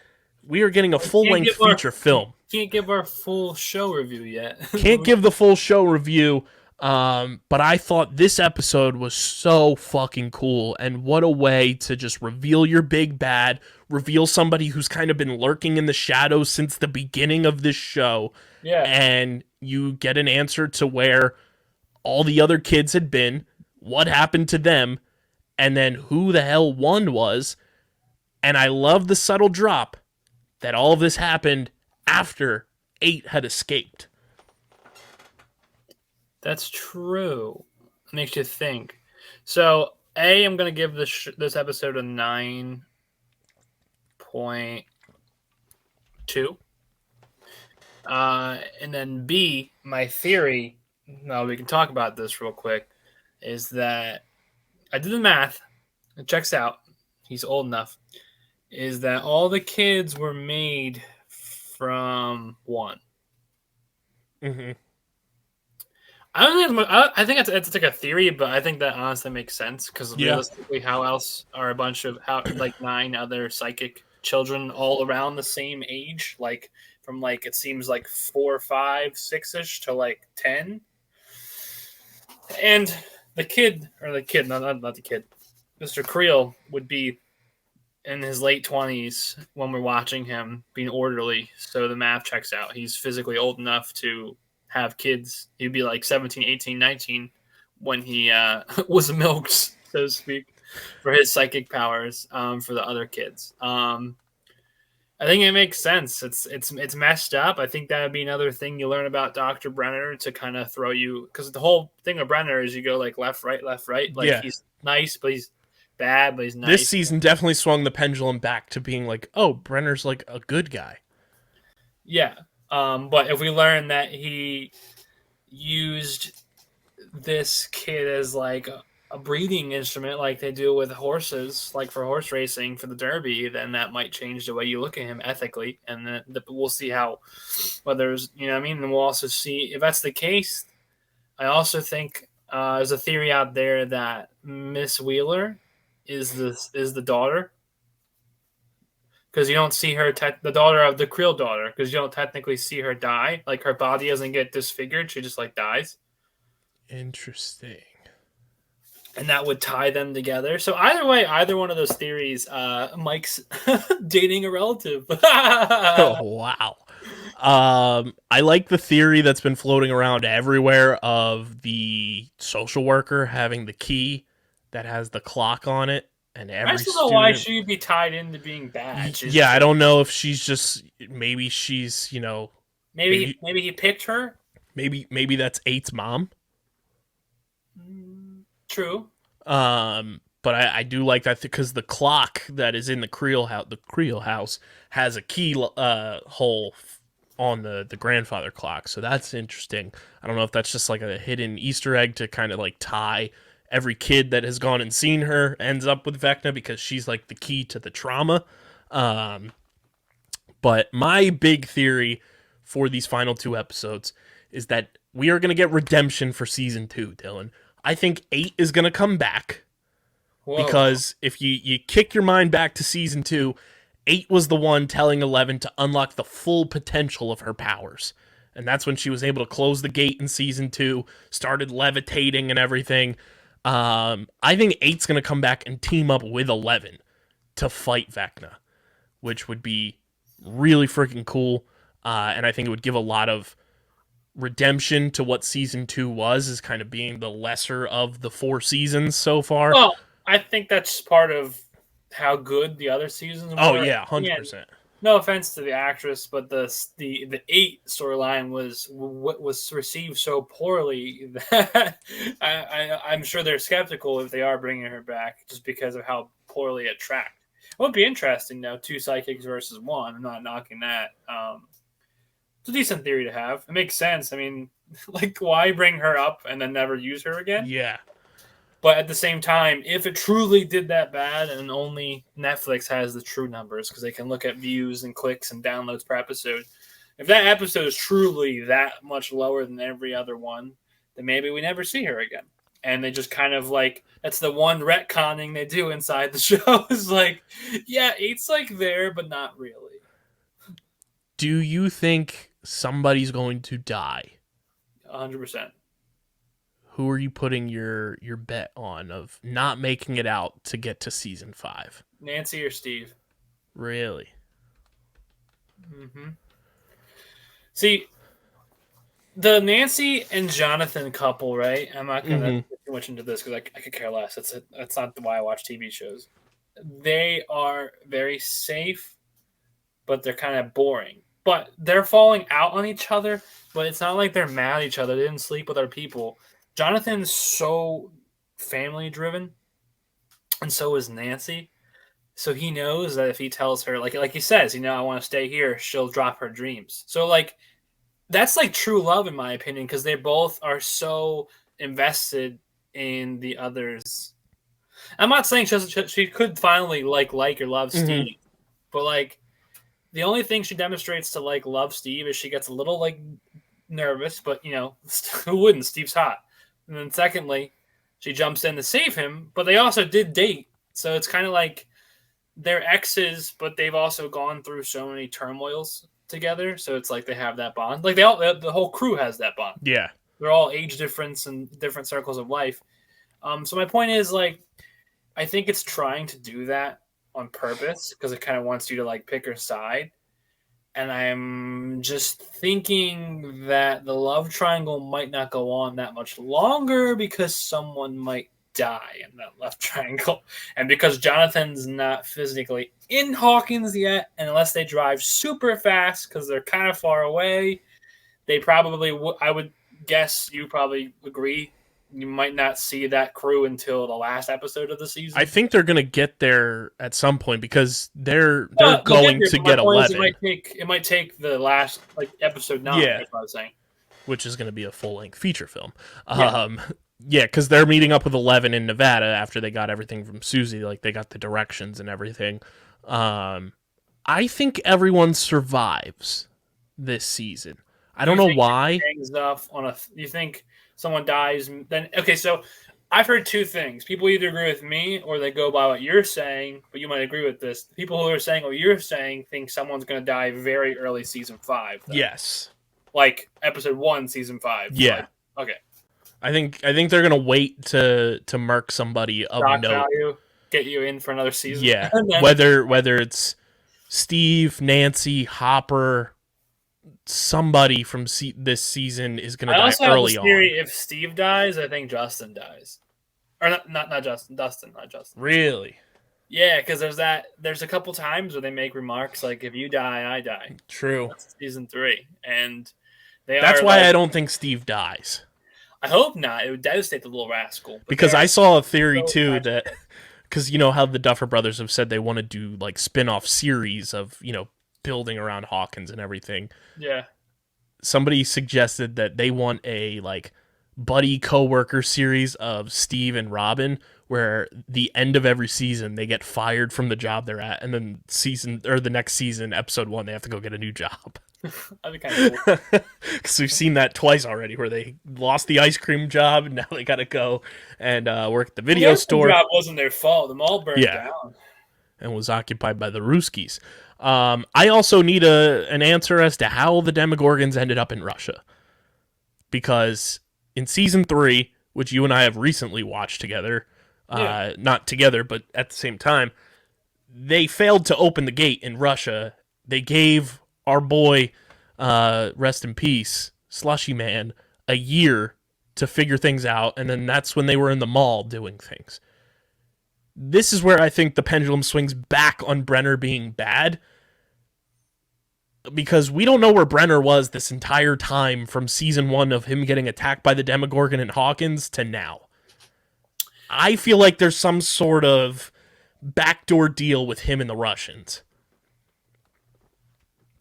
We are getting a full-length feature film. Can't give our full show review yet. Can't give the full show review, but I thought this episode was so fucking cool, and what a way to just reveal your big bad, reveal somebody who's kind of been lurking in the shadows since the beginning of this show, Yeah. and you get an answer to where all the other kids had been, what happened to them, and then who the hell one was. And I love the subtle drop that all of this happened after 8 had escaped. That's true. Makes you think. So, I'm going to give this episode a 9.2. And then B, my theory, now we can talk about this real quick, is that I did the math. It checks out. He's old enough. Is that all the kids were made from 1. Mm-hmm. I don't think I think it's like a theory, but I think that honestly makes sense because realistically, how else are a bunch of 9 other psychic children all around the same age, like from it seems like 4, 5, 6-ish to 10, and not the kid, Mr. Creel would be in his late 20s when we're watching him being orderly, so the math checks out. He's physically old enough to have kids. He'd be 17, 18, 19 when he was milked, so to speak, for his psychic powers for the other kids. I think it makes sense. It's messed up. I think that would be another thing you learn about Dr. Brenner to kind of throw you, because the whole thing of Brenner is you go left, right. He's nice, but he's bad, but he's nice. This season definitely swung the pendulum back to being oh, Brenner's a good guy. Yeah. But if we learn that he used this kid as a breeding instrument like they do with horses, like for horse racing for the Derby, then that might change the way you look at him ethically, and then we'll see how whether there's what I mean. And we'll also see if that's the case. I also think there's a theory out there that Miss Wheeler is the daughter, because you don't see her the daughter of the Creel daughter, because you don't technically see her die. Like her body doesn't get disfigured; she just like dies. Interesting. And that would tie them together. So either way, either one of those theories, Mike's dating a relative. Oh, wow. I like the theory that's been floating around everywhere of the social worker having the key that has the clock on it, and every I still don't know why she'd be tied into being bad. Yeah, I don't know if she's just maybe she's maybe he picked her. Maybe that's 8's mom. True. But I do like that because the clock that is in the Creel house has a key hole on the grandfather clock, so that's interesting. I don't know if that's just like a hidden Easter egg to kind of like tie every kid that has gone and seen her ends up with Vecna because she's like the key to the trauma. But my big theory for these final 2 episodes is that we are going to get redemption for season 2, Dylan. I think 8 is going to come back. Whoa. Because if you kick your mind back to season 2, 8 was the one telling 11 to unlock the full potential of her powers. And that's when she was able to close the gate in season 2, started levitating and everything. I think 8's going to come back and team up with 11 to fight Vecna, which would be really freaking cool. And I think it would give a lot of redemption to what season 2 was, as kind of being the lesser of the 4 seasons so far. Well, I think that's part of how good the other seasons were. Oh yeah, 100%. No offense to the actress, but the 8 storyline was received so poorly that I'm sure they're skeptical if they are bringing her back, just because of how poorly it tracked. It would be interesting though, 2 psychics versus 1. I'm not knocking that. It's a decent theory to have. It makes sense. I mean, like, why bring her up and then never use her again? Yeah. But at the same time, if it truly did that bad, and only Netflix has the true numbers because they can look at views and clicks and downloads per episode, if that episode is truly that much lower than every other one, then maybe we never see her again. And they just kind of like, that's the one retconning they do inside the show is like, yeah, 8's like there, but not really. Do you think somebody's going to die? 100%. Who are you putting your bet on of not making it out to get to season 5? Nancy or Steve? Really? Mm-hmm. See, the Nancy and Jonathan couple, right? I'm not going to get too much into this because I could care less. That's not why I watch TV shows. They are very safe, but they're kind of boring. But they're falling out on each other, but it's not like they're mad at each other. They didn't sleep with other people. Jonathan's so family-driven, and so is Nancy. So he knows that if he tells her, like he says, I want to stay here, she'll drop her dreams. So, like, that's like true love, in my opinion, because they both are so invested in the others. I'm not saying she could finally like or love Steve, but like the only thing she demonstrates to like love Steve is she gets a little like nervous, but who wouldn't? Steve's hot. And then secondly, she jumps in to save him, but they also did date, so it's kind of like they're exes, but they've also gone through so many turmoils together, so it's like they have that bond. Like the whole crew has that bond. Yeah, they're all age difference and different circles of life. So my point is, like, I think it's trying to do that on purpose because it kind of wants you to like pick her side. And I'm just thinking that the love triangle might not go on that much longer because someone might die in that love triangle. And because Jonathan's not physically in Hawkins yet, and unless they drive super fast because they're kind of far away, they probably I would guess you probably agree, you might not see that crew until the last episode of the season. I think they're going to get there at some point because they're going to get 11. It might take the last episode 9. Yeah, that's what I was saying. Which is going to be a full length feature film. Yeah. Yeah, because they're meeting up with 11 in Nevada after they got everything from Susie. Like, they got the directions and everything. I think everyone survives this season. I don't know why. You think someone dies? Then okay, so I've heard two things. People either agree with me or they go by what you're saying, but you might agree with this. The people who are saying what you're saying think someone's going to die very early season 5. Then. Yes. Like episode 1, season 5. Yeah. Like, okay. I think they're gonna wait to murk somebody of Shock note. value, get you in for another season. Yeah. then, whether it's Steve, Nancy, Hopper, somebody from this season is gonna die early on. I also have this theory: if Steve dies, I think Justin dies, or not Justin, Dustin, not Justin. Really? Yeah, because there's a couple times where they make remarks like, "If you die, I die." True. That's season 3, and that's why I don't think Steve dies. I hope not. It would devastate the little rascal. Because I saw a theory too that, because you know how the Duffer Brothers have said they want to do like spin-off series of, you know, building around Hawkins and everything. Yeah. Somebody suggested that they want a like buddy co-worker series of Steve and Robin, where the end of every season they get fired from the job they're at, and then the next season, episode 1, they have to go get a new job. That'd be kind of cool. Because we've seen that twice already, where they lost the ice cream job and now they got to go and work at the video store. The job wasn't their fault. The mall burned down. And was occupied by the Ruskies. I also need an answer as to how the Demogorgons ended up in Russia. Because in season 3, which you and I have recently watched together, not together, but at the same time, they failed to open the gate in Russia. They gave our boy, rest in peace, Slushy Man, a year to figure things out, and then that's when they were in the mall doing things. This is where I think the pendulum swings back on Brenner being bad, because we don't know where Brenner was this entire time from season 1 of him getting attacked by the Demogorgon and Hawkins to now. I feel like there's some sort of backdoor deal with him and the Russians.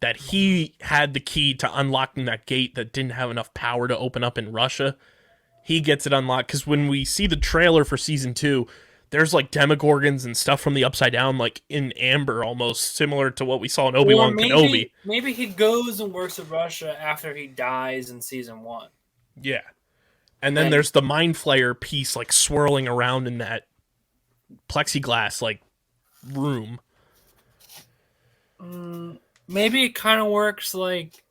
That he had the key to unlocking that gate that didn't have enough power to open up in Russia. He gets it unlocked, because when we see the trailer for season 2, there's like Demogorgons and stuff from the Upside Down, like in amber, almost similar to what we saw in Obi-Wan Kenobi. Maybe he goes and works in Russia after he dies in season 1. Yeah. And then there's the Mind Flayer piece like swirling around in that plexiglass like room. Maybe it kind of works like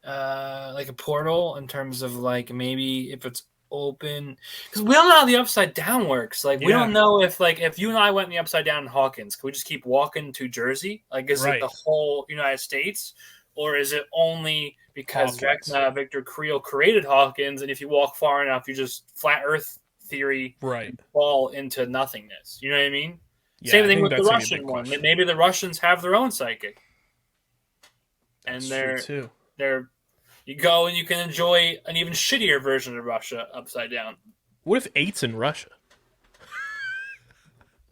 a portal in terms of like maybe if it's open, because we don't know how the Upside Down works. Like we don't know if you and I went in the Upside Down in Hawkins, can we just keep walking to Jersey? Like is it the whole United States, or is it only because Victor Creel created Hawkins, and if you walk far enough, you just flat Earth theory fall into nothingness? You know what I mean? Yeah, same thing with the Russian one. Maybe the Russians have their own psychic. And they're you go and you can enjoy an even shittier version of Russia Upside Down. What if 8's in Russia?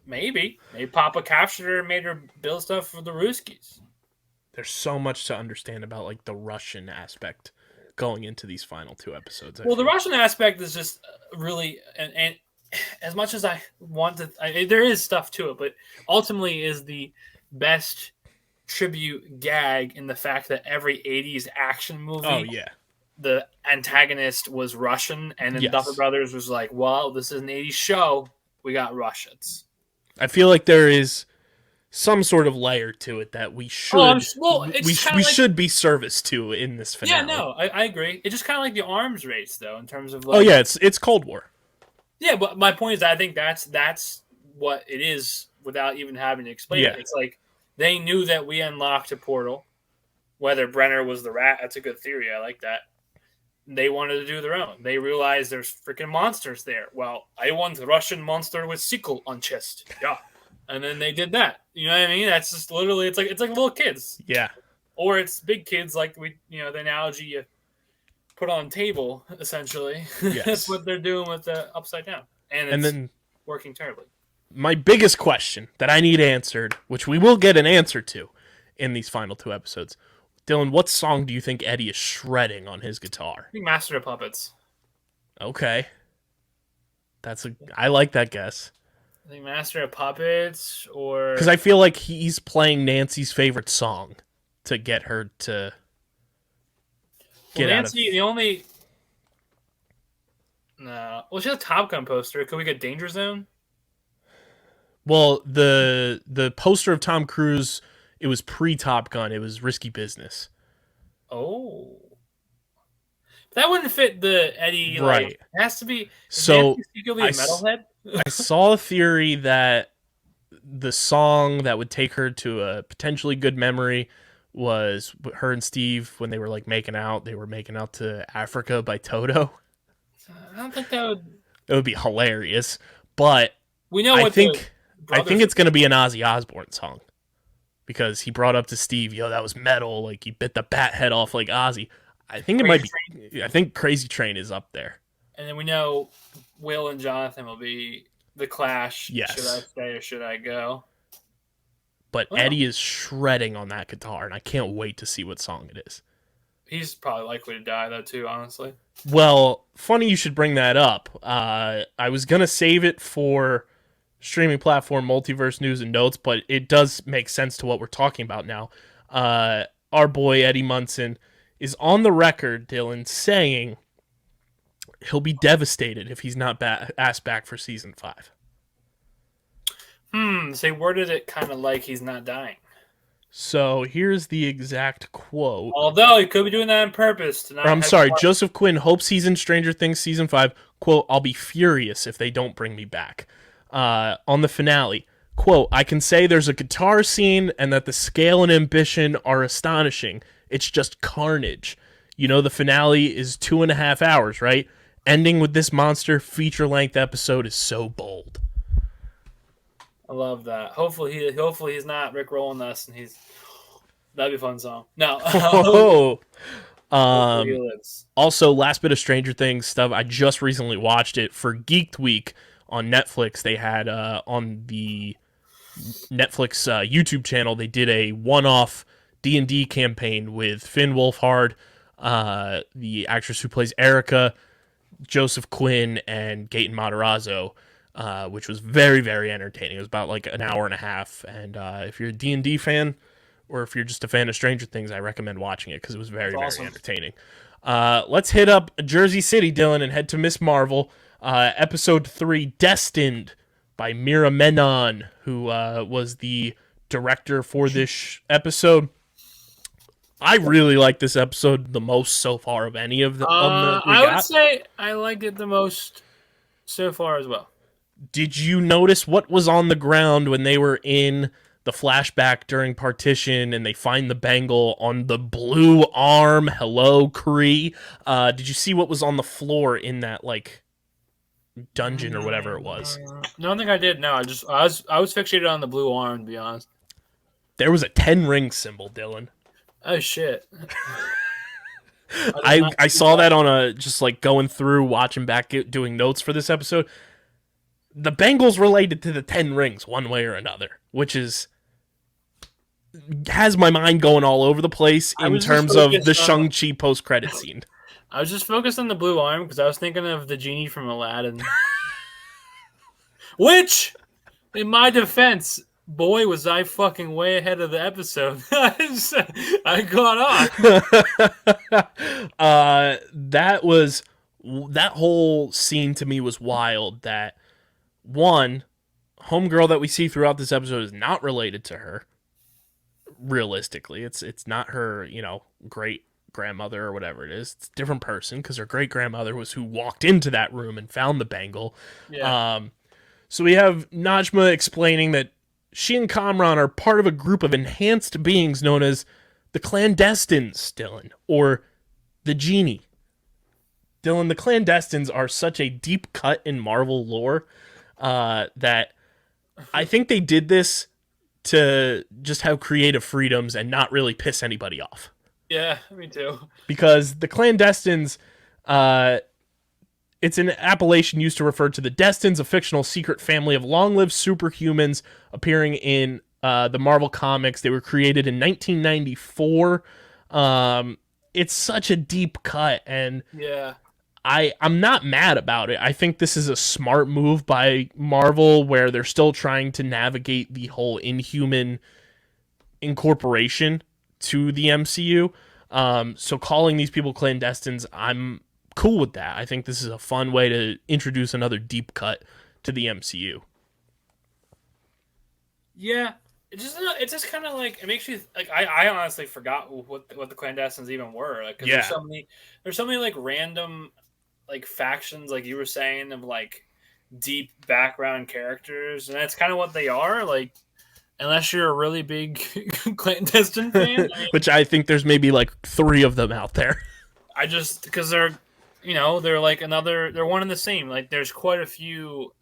Maybe Papa captured her and made her build stuff for the Ruskies. There's so much to understand about like the Russian aspect going into these final 2 episodes. Well, the Russian aspect is just really and as much as I want to, there is stuff to it, but ultimately is the best tribute gag in the fact that every 80s action movie, the antagonist was Russian, and then Duffer Brothers was like, well, this is an 80s show, we got Russians. I feel like there is some sort of layer to it that we should we should be service to in this finale. Yeah, no, I agree. It's just kind of like the arms race, though, in terms of like, it's Cold War. Yeah, but my point is, I think that's what it is without even having to explain it. It's like they knew that we unlocked a portal. Whether Brenner was the rat, that's a good theory. I like that. They wanted to do their own. They realized there's freaking monsters there. Well, I want a Russian monster with sickle on chest. Yeah. And then they did that. You know what I mean? That's just literally, it's like little kids. Yeah. Or it's big kids, like the analogy you put on table, essentially. Yes. That's what they're doing with the Upside Down. And then working terribly. My biggest question that I need answered, which we will get an answer to in these final 2 episodes. Dylan, what song do you think Eddie is shredding on his guitar? I think Master of Puppets. Okay. I like that guess. I think Master of Puppets or Because I feel like he's playing Nancy's favorite song to get her to get out of. Nancy. The only no. Well, she has a Top Gun poster. Could we get Danger Zone? Well, the poster of Tom Cruise, it was pre Top Gun. It was Risky Business. Oh, that wouldn't fit the Eddie. Right. Like, it has to be. So Secretly a metalhead. I saw a theory that the song that would take her to a potentially good memory was her and Steve when they were like making out. They were making out to Africa by Toto. I don't think that would. It would be hilarious, but We know I what think it's going to be an Ozzy Osbourne song because he brought up to Steve, "Yo, that was metal. Like he bit the bat head off like Ozzy." I think it might be. I think Crazy Train is up there. And then we know Will and Jonathan will be the Clash. Yes. Should I stay or should I go? But Eddie is shredding on that guitar, and I can't wait to see what song it is. He's probably likely to die, though, too, honestly. Well, funny you should bring that up. I was going to save it for streaming platform Multiverse News and Notes, but it does make sense to what we're talking about now. Our boy Eddie Munson is on the record, Dylan, saying he'll be devastated if he's not asked back for season 5. So he worded it kind of like he's not dying. So here's the exact quote. Although he could be doing that on purpose. I'm sorry, Joseph Quinn hopes he's in Stranger Things season 5. Quote, "I'll be furious if they don't bring me back." On the finale, quote, "I can say there's a guitar scene and that the scale and ambition are astonishing. It's just carnage. You know the finale is 2.5 hours, right? Ending with this monster feature-length episode is so bold." I love that. Hopefully he's not Rick rolling us, and that'd be a fun song. No. Also, last bit of Stranger Things stuff. I just recently watched it for Geeked Week on Netflix. They had on the Netflix YouTube channel, they did a one-off D&D campaign with Finn Wolfhard, the actress who plays Erica, Joseph Quinn, and Gaten Matarazzo, which was very, very entertaining. It was about like an hour and a half, and if you're a D&D fan, or if you're just a fan of Stranger Things, I recommend watching it because it was very, very entertaining. Let's hit up Jersey City, Dylan, and head to Miss Marvel. Episode 3, Destined, by Mira Menon, who was the director for this episode. I really like this episode the most so far of any of them. I would say I like it the most so far as well. Did you notice what was on the ground when they were in the flashback during Partition and they find the bangle on the blue arm? Hello, Kree. Did you see what was on the floor in that like dungeon or whatever it was? No, I don't think I did. No, I was fixated on the blue arm, to be honest. There was a 10 ring symbol, Dylan. Oh shit. I saw that on a just like going through watching back doing notes for this episode. The bangle's related to the 10 rings one way or another, which has my mind going all over the place in terms of the Shang-Chi post-credit scene. I was just focused on the blue arm because I was thinking of the genie from Aladdin. Which, in my defense, boy, was I fucking way ahead of the episode. I got on. That whole scene to me was wild. That one, homegirl that we see throughout this episode is not related to her. Realistically, it's not her, great grandmother or whatever it is. It's a different person because her great grandmother was who walked into that room and found the bangle. Yeah. So we have Najma explaining that she and Kamran are part of a group of enhanced beings known as the Clandestines, Dylan, or the Genie. Dylan, the Clandestines are such a deep cut in Marvel lore that I think they did this to just have creative freedoms and not really piss anybody off. Yeah, me too. Because the Clandestines, it's an appellation used to refer to the Destins, a fictional secret family of long-lived superhumans appearing in the Marvel Comics. They were created in 1994. It's such a deep cut, and yeah, I'm not mad about it. I think this is a smart move by Marvel where they're still trying to navigate the whole Inhuman incorporation to the MCU. So calling these people clandestines, I'm cool with that. I think this is a fun way to introduce another deep cut to the MCU. Yeah, it's just kind of like it makes you like I honestly forgot what the clandestines even were, like because Yeah. there's so many like random like factions, like you were saying, of like deep background characters, and that's kind of what they are. Like, unless you're a really big clandestine fan, I mean, Which I think there's maybe like 3 of them out there. I just because they're they're like they're one and the same. Like, there's quite a few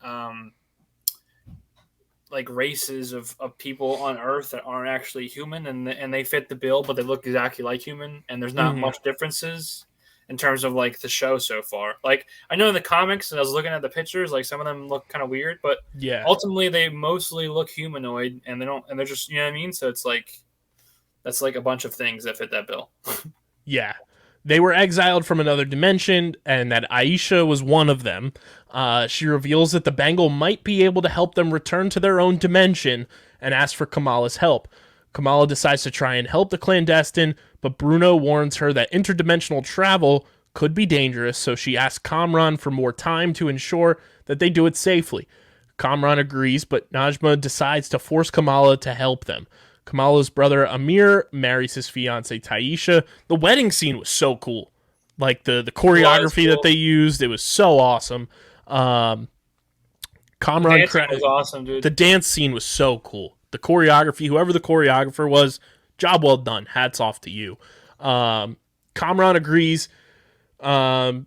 like races of people on Earth that aren't actually human, and they fit the bill, but they look exactly like human, and there's not much differences in terms of like the show so far. Like, I know in the comics, and I was looking at the pictures, like some of them look kind of weird, but Yeah. ultimately they mostly look humanoid, and they're just, you know what I mean? So it's like that's like a bunch of things that fit that bill. Yeah. They were exiled from another dimension, and that Aisha was one of them. She reveals that the Bangle might be able to help them return to their own dimension and asks for Kamala's help. Kamala decides to try and help the clandestine, but Bruno warns her that interdimensional travel could be dangerous, so she asks Kamran for more time to ensure that they do it safely. Kamran agrees, but Najma decides to force Kamala to help them. Kamala's brother Amir marries his fiancée Taisha. The wedding scene was so cool. Like the choreography that they used, it was so awesome. Kamran was awesome, dude. The dance scene was so cool. The choreography, whoever the choreographer was, job well done. Hats off to you. Kamran agrees to,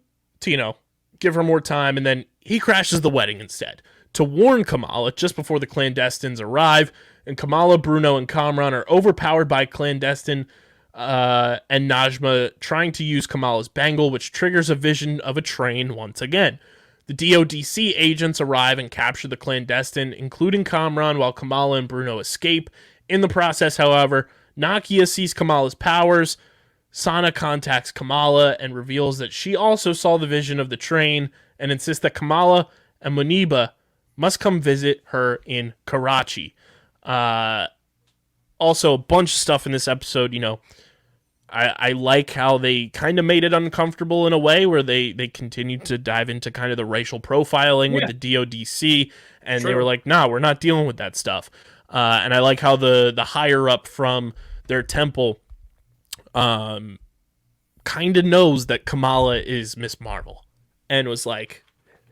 give her more time, and then he crashes the wedding instead to warn Kamala just before the clandestines arrive. And Kamala, Bruno, and Kamran are overpowered by clandestine and Najma trying to use Kamala's bangle, which triggers a vision of a train once again. The DODC agents arrive and capture the clandestine, including Kamran, while Kamala and Bruno escape. In the process, however, Nakia sees Kamala's powers. Sana contacts Kamala and reveals that she also saw the vision of the train and insists that Kamala and Muniba must come visit her in Karachi. Also, a bunch of stuff in this episode, I like how they kind of made it uncomfortable in a way where they continued to dive into kind of the racial profiling with the DODC, and they were like, nah, we're not dealing with that stuff. And I like how the higher up from their temple kind of knows that Kamala is Miss Marvel and was like,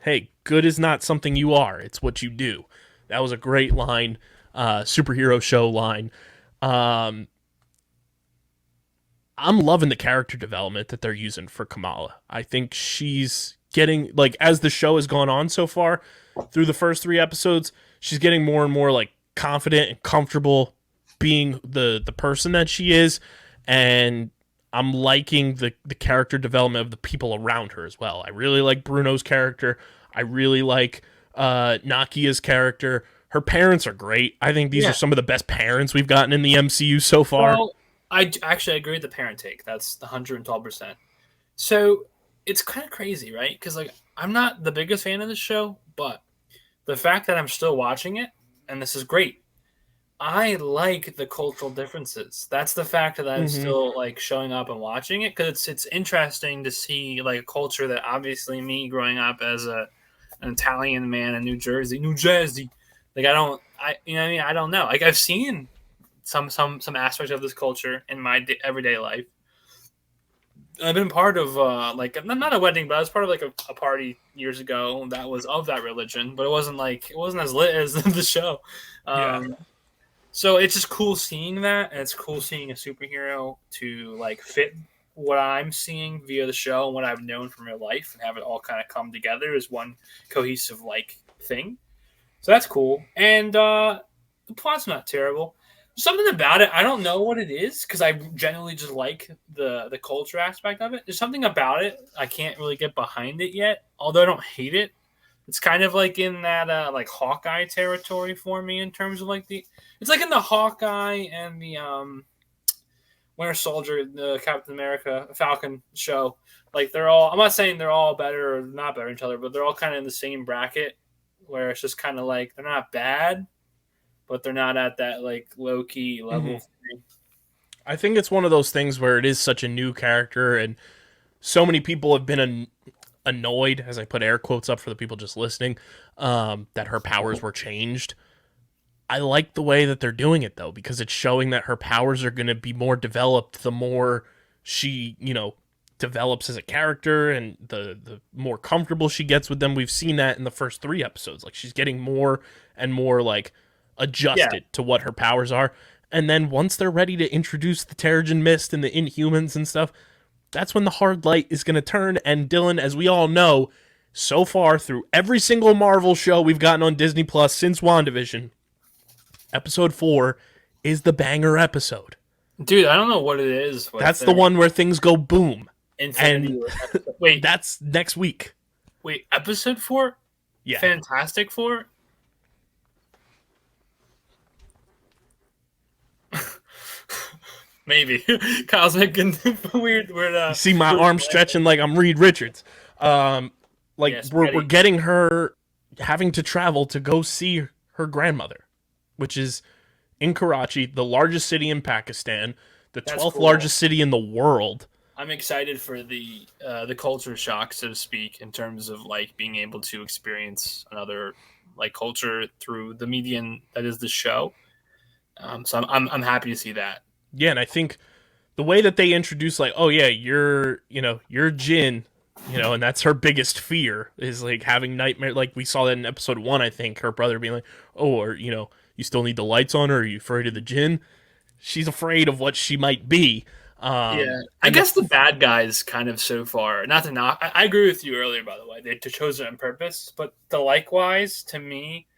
hey, good is not something you are, it's what you do. That was a great line. Superhero show line. I'm loving the character development that they're using for Kamala. I think she's getting, like, as the show has gone on so far through the first 3 episodes, she's getting more and more like confident and comfortable being the person that she is, and I'm liking the character development of the people around her as well. I really like Bruno's character. I really like Nakia's character. Her parents are great. I think these are some of the best parents we've gotten in the MCU so far. Well, I actually agree with the parent take. That's 112%. So it's kind of crazy, right? Because like I'm not the biggest fan of the show, but the fact that I'm still watching it, and this is great, I like the cultural differences. That's the fact that I'm still like showing up and watching it, because it's interesting to see like a culture that obviously me growing up as an Italian man in New Jersey. Like I don't know. Like I've seen some aspects of this culture in my everyday life. I've been part of like not a wedding, but I was part of like a party years ago that was of that religion, but it wasn't as lit as the show. So it's just cool seeing that, and it's cool seeing a superhero to like fit what I'm seeing via the show and what I've known from real life, and have it all kind of come together as one cohesive like thing. So that's cool. And the plot's not terrible. Something about it, I don't know what it is, because I generally just like the culture aspect of it. There's something about it I can't really get behind it yet, although I don't hate it. It's kind of like in that like Hawkeye territory for me in terms of like it's like in the Hawkeye and the Winter Soldier, the Captain America, Falcon show. Like they're all. I'm not saying they're all better or not better than each other, but they're all kind of in the same bracket where it's just kind of like they're not bad, but they're not at that like low key level. Mm-hmm. I think it's one of those things where it is such a new character, and so many people have been annoyed, as I put air quotes up for the people just listening, that her powers were changed. I like the way that they're doing it, though, because it's showing that her powers are going to be more developed the more she, develops as a character, and the more comfortable she gets with them. We've seen that in the first 3 episodes. Like, she's getting more and more, like, adjusted to what her powers are. And then once they're ready to introduce the Terrigen Mist and the Inhumans and stuff, that's when the hard light is going to turn. And Dylan, as we all know, so far through every single Marvel show we've gotten on Disney Plus since WandaVision, episode 4 is the banger episode. Dude, I don't know what it is. That's the one where things go boom. Infinity. Wait, that's next week. Wait, episode 4? Yeah. Fantastic Four? Maybe. Kyle's making weird. You see my arm stretching like I'm Reed Richards. We're getting her having to travel to go see her grandmother, which is in Karachi, the largest city in Pakistan, the 12th largest city in the world. I'm excited for the culture shock, so to speak, in terms of like being able to experience another like culture through the medium that is the show. So I'm happy to see that. Yeah, and I think the way that they introduce, like, oh yeah, you're Jinn, and that's her biggest fear is like having nightmare. Like we saw that in episode 1, I think, her brother being like, oh, or you still need the lights on, or are you afraid of the Jinn? She's afraid of what she might be. I guess the bad guys kind of so far, not to knock. I agree with you earlier, by the way. They chose it on purpose, but the likewise to me,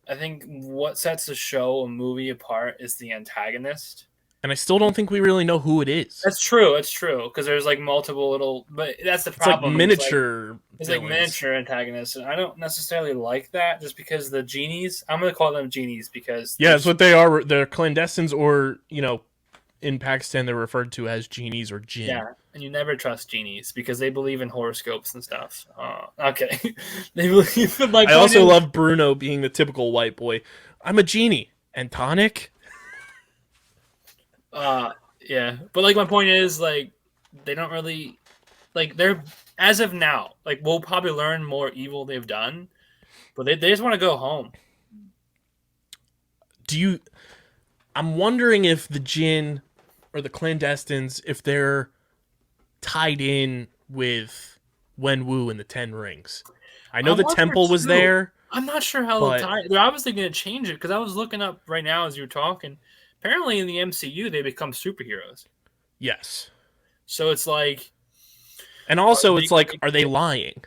I think what sets the show, a movie apart is the antagonist. And I still don't think we really know who it is. That's true. It's true because there's like multiple little, but that's the problem. It's like miniature. It's like miniature antagonists, and I don't necessarily like that just because the genies. I'm going to call them genies because that's what they are. They're clandestines, or in Pakistan they're referred to as genies or jinn. Yeah, and you never trust genies because they believe in horoscopes and stuff. Okay, they believe. I also love Bruno being the typical white boy. I'm a genie and tonic. Yeah, but like my point is like they don't really like they're as of now like we'll probably learn more evil they've done, but they just want to go home. I'm wondering if the Jinn or the clandestines, if they're tied in with Wenwu and the 10 Rings. I know the temple was there. I'm not sure how they'll tie it. They're obviously going to change it because I was looking up right now as you were talking. Apparently in the MCU, they become superheroes. Yes. So it's like... And also, it's like, are they lying?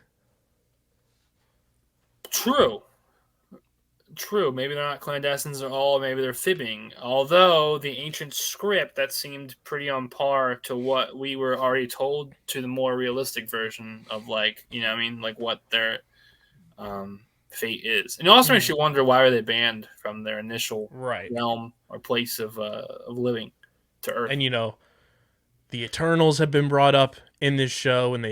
True. Maybe they're not clandestines at all. Maybe they're fibbing. Although the ancient script, that seemed pretty on par to what we were already told to the more realistic version of like, like what their fate is. And it also makes you wonder why are they banned from their initial realm or place of living to Earth. And the Eternals have been brought up in this show when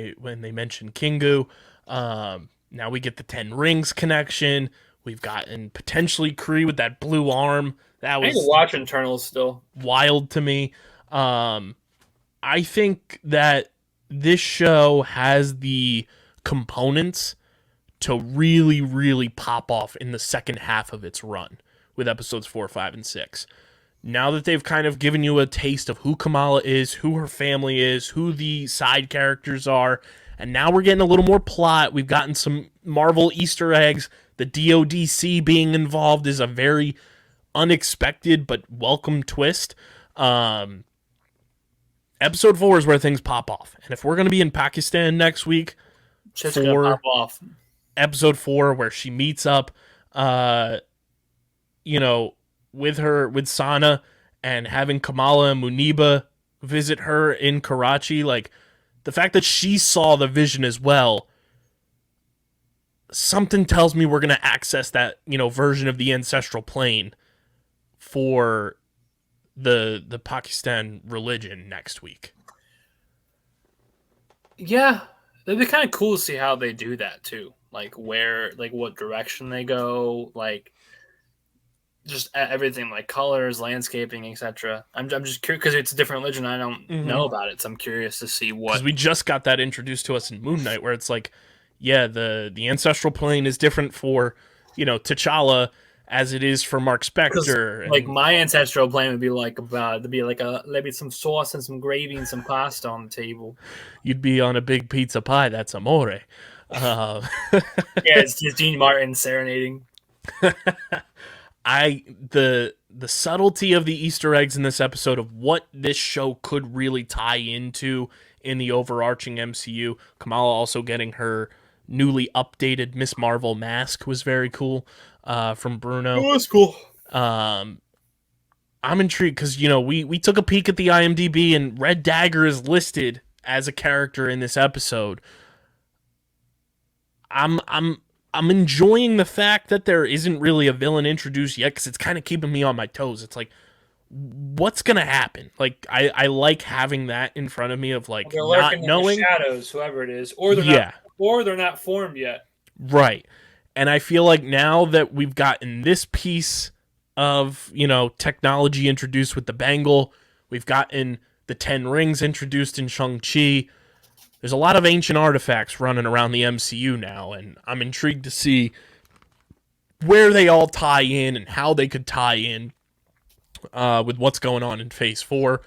they mention Kingu. Now we get the 10 Rings connection. We've gotten potentially Kree with that blue arm. That was I need to watch Eternals still. Wild to me. I think that this show has the components to really, really pop off in the second half of its run with episodes 4, 5, and 6. Now that they've kind of given you a taste of who Kamala is, who her family is, who the side characters are, and now we're getting a little more plot. We've gotten some Marvel Easter eggs. The DODC being involved is a very unexpected but welcome twist. Episode 4 is where things pop off. And if we're going to be in Pakistan next week for episode 4, where she meets up, with Sana and having Kamala and Muniba visit her in Karachi, like the fact that she saw the vision as well, something tells me we're going to access that, version of the ancestral plane for the Pakistan religion next week. Yeah, it'd be kind of cool to see how they do that too. Like what direction they go, like just everything, like colors, landscaping, etc. I'm just curious because it's a different religion. I don't know about it, so I'm curious to see Because what. we just got that introduced to us in Moon Knight, where it's like, yeah, the ancestral plane is different for, T'Challa as it is for Mark Spector. Like And my ancestral plane would be like maybe some sauce and some gravy and some pasta on the table. you'd be on a big pizza pie. That's amore. Uh, Yeah, it's just Dean Martin serenading. the subtlety of the Easter eggs in this episode of what this show could really tie into in the overarching MCU. Kamala also getting her newly updated Miss Marvel mask was very cool from Bruno. Oh, that's cool. I'm intrigued because we took a peek at the IMDb and Red Dagger is listed as a character in this episode. I'm enjoying the fact that there isn't really a villain introduced yet because it's kind of keeping me on my toes. It's like, what's gonna happen? Like I like having that in front of me of like They're not lurking in knowing. the shadows, whoever it is, or they're not formed yet. Right. And I feel like now that we've gotten this piece of, technology introduced with the bangle, we've gotten the 10 rings introduced in Shang-Chi. There's a lot of ancient artifacts running around the MCU now, and I'm intrigued to see where they all tie in and how they could tie in with what's going on in Phase 4.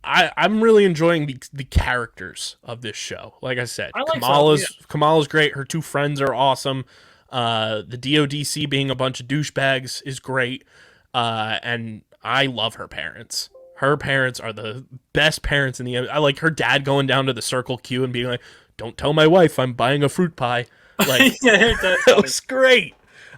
I'm really enjoying the characters of this show. Like I said, Kamala's great. Her two friends are awesome. The DODC being a bunch of douchebags is great. And I love her parents. Her parents are the best parents in the. I like her dad going down to the Circle Q and being like, "Don't tell my wife I'm buying a fruit pie." Like that was great.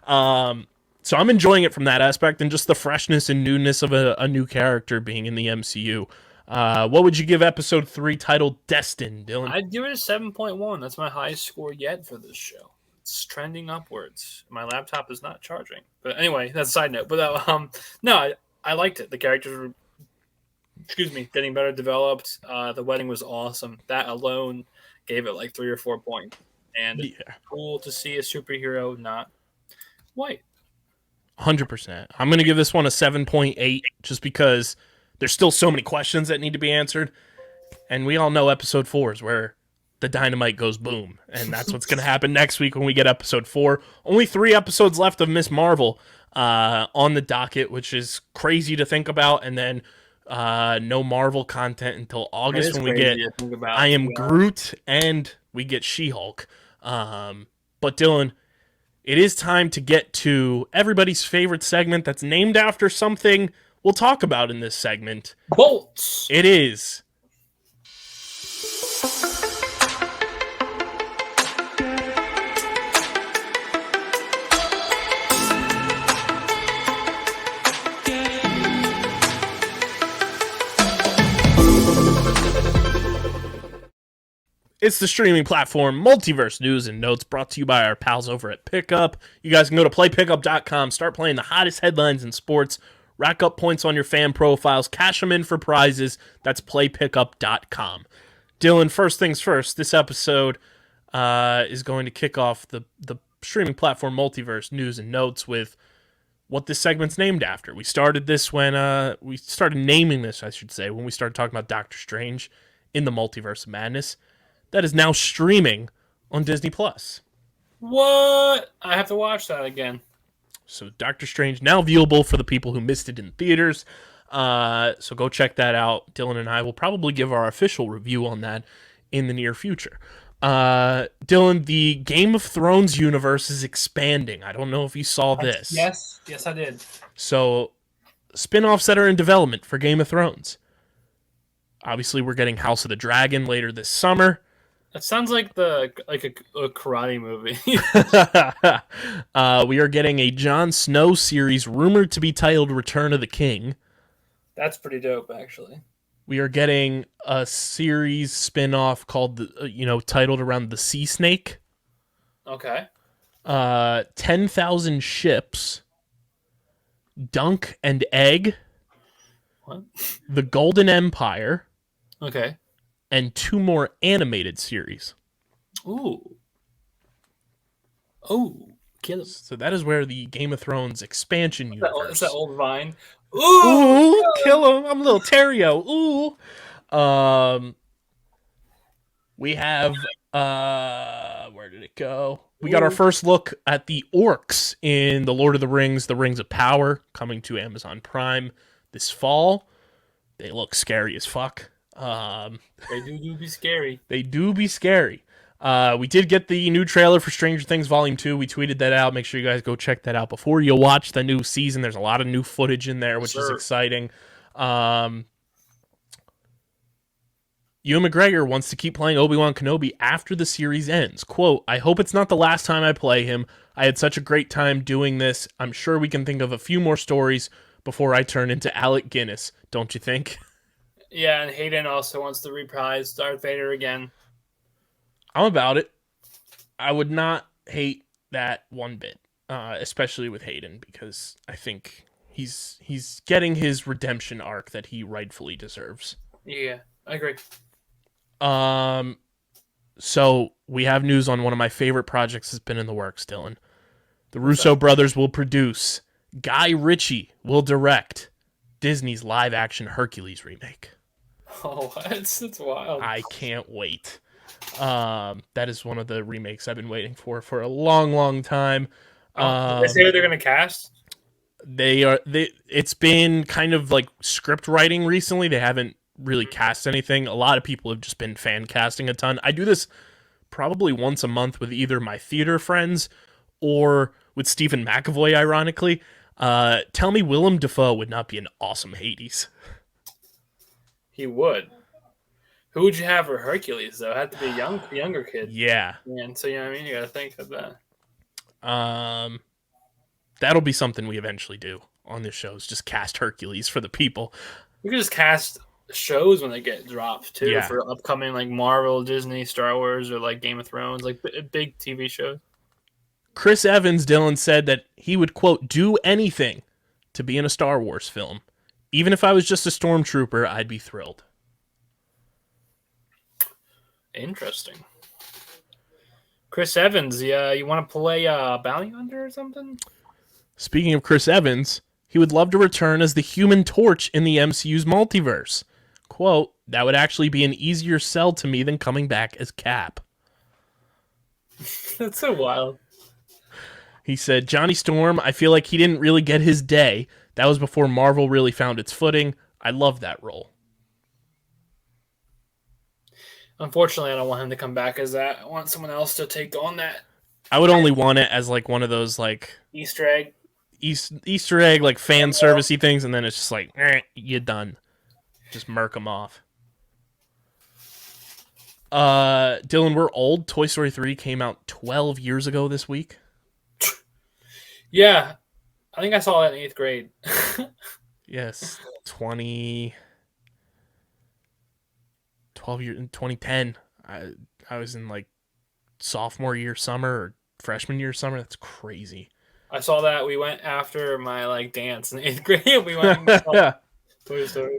So I'm enjoying it from that aspect and just the freshness and newness of a new character being in the MCU. What would you give episode 3 titled Destined, Dylan? I'd give it a 7.1. That's my highest score yet for this show. It's trending upwards. My laptop is not charging. But anyway, that's a side note. But no, I liked it. The characters were, getting better developed. The wedding was awesome. That alone gave it like 3 or 4 points. And it's cool to see a superhero not white. 100%. I'm going to give this one a 7.8 just because there's still so many questions that need to be answered. And we all know episode 4 is where the dynamite goes boom. And that's what's going to happen next week when we get episode 4. Only 3 episodes left of Miss Marvel on the docket, which is crazy to think about. And then no Marvel content until August when we get I Am Groot and we get She-Hulk. But Dylan, it is time to get to everybody's favorite segment that's named after something we'll talk about in this segment. Bolts. It is. It's the streaming platform Multiverse News and Notes brought to you by our pals over at Pickup. You guys can go to playpickup.com, start playing the hottest headlines in sports, rack up points on your fan profiles, cash them in for prizes. That's playpickup.com. Dylan, first things first, this episode is going to kick off the streaming platform Multiverse News and Notes with what this segment's named after. We started this when we started naming this, I should say, when we started talking about Doctor Strange in the Multiverse of Madness. That is now streaming on Disney+. What? I have to watch that again. So Doctor Strange now viewable for the people who missed it in theaters. So go check that out. Dylan and I will probably give our official review on that in the near future. Dylan, the Game of Thrones universe is expanding. I don't know if you saw this. Yes, I did. So spin-offs that are in development for Game of Thrones. Obviously, we're getting House of the Dragon later this summer. That sounds like a karate movie. We are getting a Jon Snow series rumored to be titled Return of the King. That's pretty dope, actually. We are getting a series spin-off called, titled around the Sea Snake. Okay. 10,000 Ships. Dunk and Egg. What? The Golden Empire, Okay. and 2 more animated series. Ooh. Oh, kill him. So that is where the Game of Thrones expansion universe. It's that old Vine. Ooh, Ooh, kill him! I'm a little Terrio. Ooh. We have where did it go? We got our first look at the orcs in The Lord of the Rings, The Rings of Power, coming to Amazon Prime this fall. They look scary as fuck. They do be scary. They do be scary. We did get the new trailer for Stranger Things Volume 2. We tweeted that out. Make sure you guys go check that out before you watch the new season. There's a lot of new footage in there, which is exciting. Ewan McGregor wants to keep playing Obi-Wan Kenobi after the series ends. Quote, I hope it's not the last time I play him. I had such a great time doing this. I'm sure we can think of a few more stories before I turn into Alec Guinness. Don't you think? Yeah, and Hayden also wants to reprise Darth Vader again. I'm about it. I would not hate that one bit, especially with Hayden, because I think he's getting his redemption arc that he rightfully deserves. Yeah, I agree. So we have news on one of my favorite projects that's been in the works, Dylan. The Russo brothers will produce. Guy Ritchie will direct Disney's live-action Hercules remake. Oh, that's wild. I can't wait. That is one of the remakes I've been waiting for a long, long time. Did they say what they're going to cast? It's been kind of like script writing recently. They haven't really cast anything. A lot of people have just been fan casting a ton. I do this probably once a month with either my theater friends or with Stephen McAvoy, ironically. Tell me Willem Dafoe would not be an awesome Hades. He would. Who would you have for Hercules, though? It had to be a younger kid. Yeah. And so, you know what I mean? You got to think of that. That'll be something we eventually do on this show, is just cast Hercules for the people. We could just cast shows when they get dropped, too, for upcoming, like, Marvel, Disney, Star Wars, or, like, Game of Thrones, like, big TV shows. Chris Evans, Dylan, said that he would, quote, do anything to be in a Star Wars film. Even if I was just a stormtrooper, I'd be thrilled. Interesting. Chris Evans, yeah, you want to play Bounty Hunter or something? Speaking of Chris Evans, he would love to return as the Human Torch in the MCU's Multiverse. Quote, that would actually be an easier sell to me than coming back as Cap. That's so wild. He said, Johnny Storm, I feel like he didn't really get his day. That was before Marvel really found its footing. I love that role. Unfortunately, I don't want him to come back as that. I want someone else to take on that. I would only want it as like one of those like Easter egg, like fan servicey things, and then it's just like, you're done. Just murk them off. Dylan, we're old. Toy Story 3 came out 12 years ago this week. Yeah, I think I saw that in 8th grade. Yes, 12 years in 2010. I was in like sophomore year summer or freshman year summer. That's crazy. I saw that. We went after my like dance in 8th grade. We went and saw Toy Story.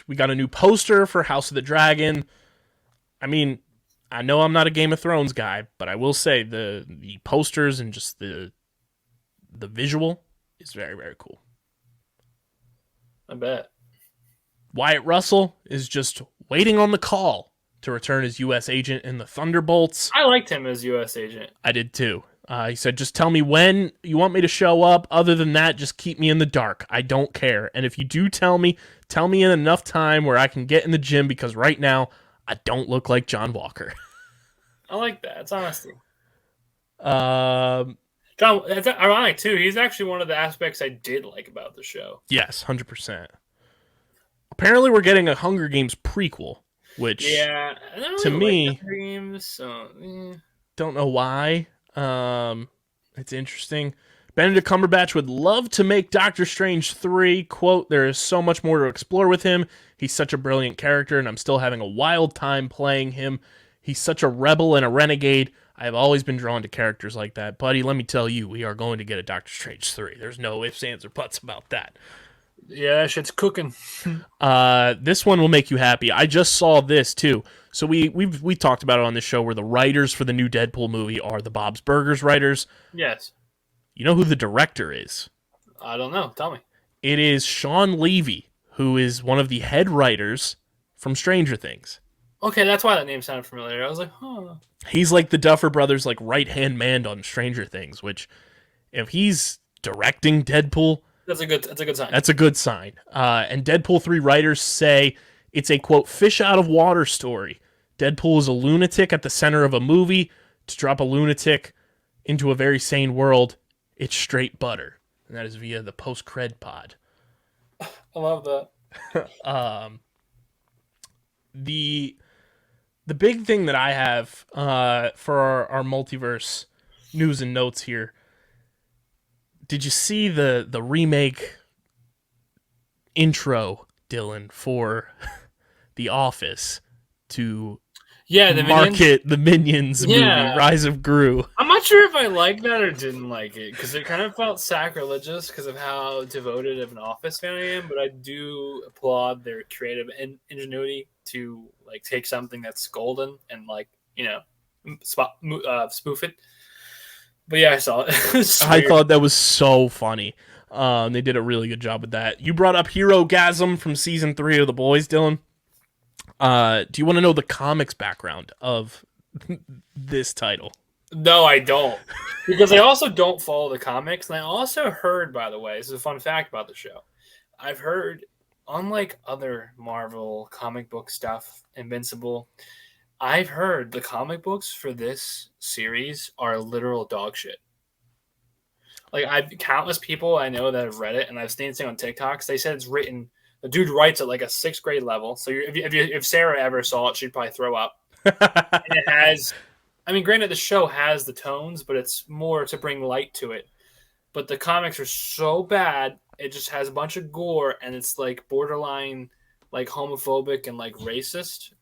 We got a new poster for House of the Dragon. I mean, I know I'm not a Game of Thrones guy, but I will say the posters and just the visual is very, very cool. I bet. Wyatt Russell is just waiting on the call to return as U.S. agent in the Thunderbolts. I liked him as U.S. agent. I did too. He said, just tell me when you want me to show up. Other than that, just keep me in the dark. I don't care. And if you do tell me in enough time where I can get in the gym, because right now I don't look like John Walker. I like that. It's honesty. John, that's ironic too. He's actually one of the aspects I did like about the show. Yes, 100%. Apparently, we're getting a Hunger Games prequel, which to me, don't know why. It's interesting. Benedict Cumberbatch would love to make Doctor Strange 3. Quote, there is so much more to explore with him. He's such a brilliant character, and I'm still having a wild time playing him. He's such a rebel and a renegade. I have always been drawn to characters like that. Buddy, let me tell you, we are going to get a Doctor Strange 3. There's no ifs, ands, or buts about that. Yeah, that shit's cooking. This one will make you happy. I just saw this too. So we talked about it on this show where the writers for the new Deadpool movie are the Bob's Burgers writers. Yes. You know who the director is? I don't know. Tell me. It is Sean Levy, who is one of the head writers from Stranger Things. Okay, that's why that name sounded familiar. I was like, huh. He's like the Duffer Brothers' like right hand man on Stranger Things. Which, if he's directing Deadpool, That's a good sign. that's a good sign. And Deadpool 3 writers say it's a quote fish out of water story. Deadpool is a lunatic at the center of a movie. To drop a lunatic into a very sane world, it's straight butter. And that is via the post cred pod. I love that. The big thing that I have for our multiverse news and notes here. Did you see the remake intro, Dylan, for The Office to Yeah, the Minions. market the Minions movie, Yeah. Rise of Gru? I'm not sure if I liked that or didn't like it because it kind of felt sacrilegious because of how devoted of an Office fan I am. But I do applaud their creative ingenuity to like take something that's golden and like spoof it. But yeah, I saw it. I thought that was so funny. They did a really good job with that. You brought up Hero Gasm from season 3 of The Boys, Dylan. Do you want to know the comics background of this title? No, I don't. Because I also don't follow the comics. And I also heard, by the way, this is a fun fact about the show. I've heard, unlike other Marvel comic book stuff, Invincible, I've heard the comic books for this series are literal dog shit. Like, I've countless people I know that have read it, and I've seen it on TikToks. They said it's written, the dude writes at like a 6th grade level. So if Sarah ever saw it, she'd probably throw up. And it has, I mean, granted, the show has the tones, but it's more to bring light to it. But the comics are so bad, it just has a bunch of gore, and it's like borderline like homophobic and like racist.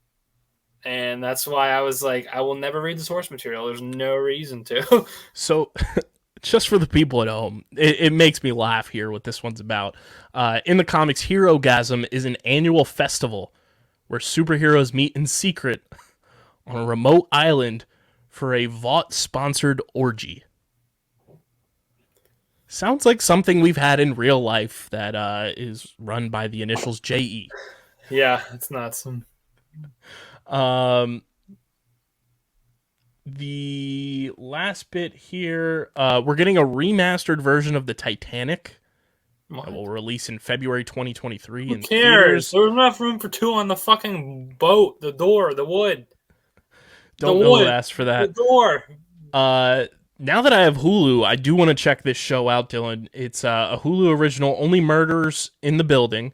And that's why I was like, I will never read the source material. There's no reason to. So, just for the people at home, it makes me laugh here what this one's about. In the comics, Hero Gasm is an annual festival where superheroes meet in secret on a remote island for a Vought-sponsored orgy. Sounds like something we've had in real life that is run by the initials JE. Yeah, it's nuts. The last bit here, we're getting a remastered version of the Titanic that will release in February 2023. Who in cares? theaters. There was enough room for 2 on the fucking boat, the door, the wood. Don't know who asked for that. The door. Now that I have Hulu, I do want to check this show out, Dylan. It's a Hulu original, Only Murders in the Building,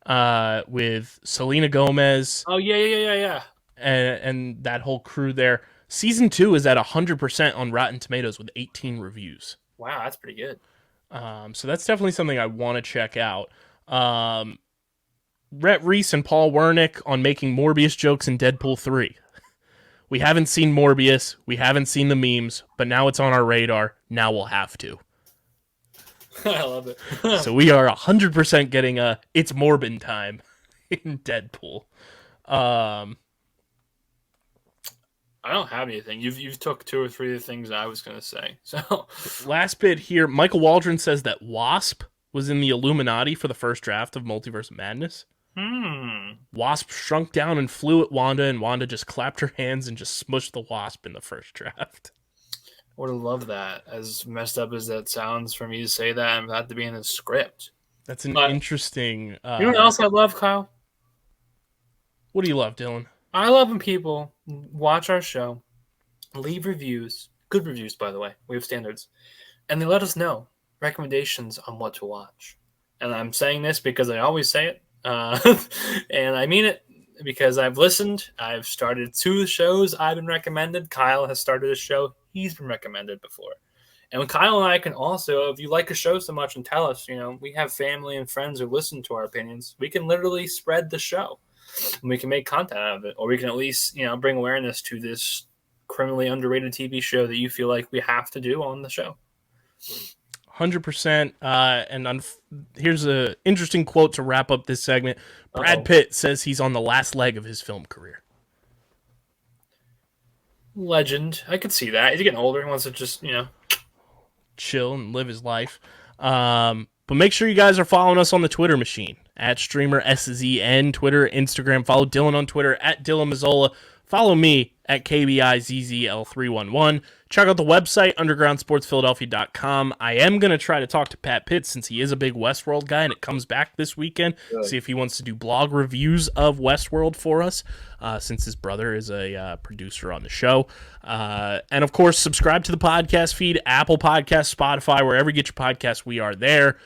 with Selena Gomez. Oh, yeah. And that whole crew there. Season 2 is at 100% on Rotten Tomatoes with 18 reviews. Wow, that's pretty good. So that's definitely something I want to check out. Rhett Reese and Paul Wernick on making Morbius jokes in Deadpool 3. We haven't seen Morbius, we haven't seen the memes, but now it's on our radar. Now we'll have to. I love it. So we are 100% getting a It's Morbin time in Deadpool. I don't have anything. You've took 2 or 3 of the things I was gonna say. So last bit here, Michael Waldron says that Wasp was in the Illuminati for the first draft of Multiverse of Madness. Wasp shrunk down and flew at Wanda, and Wanda just clapped her hands and just smushed the Wasp in the first draft. Would have loved that. As messed up as that sounds for me to say that, I'm glad to be in the script. That's an interesting. You know what else I love, Kyle? What do you love, Dylan? I love when people watch our show, leave reviews, good reviews, by the way. We have standards. And they let us know recommendations on what to watch. And I'm saying this because I always say it. And I mean it because I've listened. I've started 2 shows I've been recommended. Kyle has started a show he's been recommended before. And when Kyle and I can also, if you like a show so much and tell us, we have family and friends who listen to our opinions, we can literally spread the show. And we can make content out of it, or we can at least, bring awareness to this criminally underrated TV show that you feel like we have to do on the show. 100%. Here's a interesting quote to wrap up this segment. Brad Uh-oh. Pitt says he's on the last leg of his film career. Legend. I could see that. He's getting older. He wants to just, chill and live his life. But make sure you guys are following us on the Twitter machine at StreamerSZN, Twitter, Instagram. Follow Dylan on Twitter at Dylan Mazzola. Follow me at KBIZZL311. Check out the website, undergroundsportsphiladelphia.com. I am going to try to talk to Pat Pitt since he is a big Westworld guy and it comes back this weekend. Good. See if he wants to do blog reviews of Westworld for us since his brother is a producer on the show. And, of course, subscribe to the podcast feed, Apple Podcasts, Spotify, wherever you get your podcasts, we are there.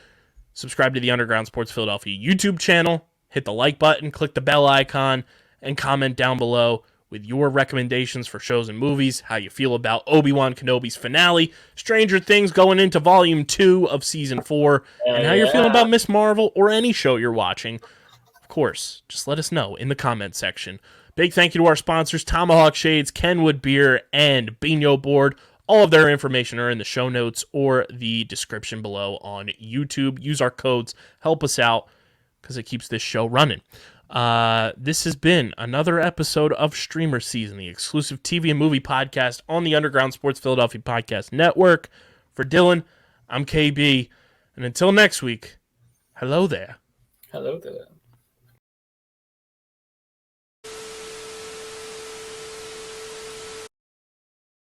Subscribe to the Underground Sports Philadelphia YouTube channel. Hit the like button, click the bell icon, and comment down below with your recommendations for shows and movies, how you feel about Obi-Wan Kenobi's finale, Stranger Things going into Volume 2 of Season 4, and how you're feeling about Miss Marvel or any show you're watching. Of course, just let us know in the comment section. Big thank you to our sponsors, Tomahawk Shades, Kenwood Beer, and Bino Board. All of their information are in the show notes or the description below on YouTube. Use our codes. Help us out because it keeps this show running. This has been another episode of StreamerSZN, the exclusive TV and movie podcast on the Underground Sports Philadelphia Podcast Network. For Dylan, I'm KB. And until next week, hello there. Hello there.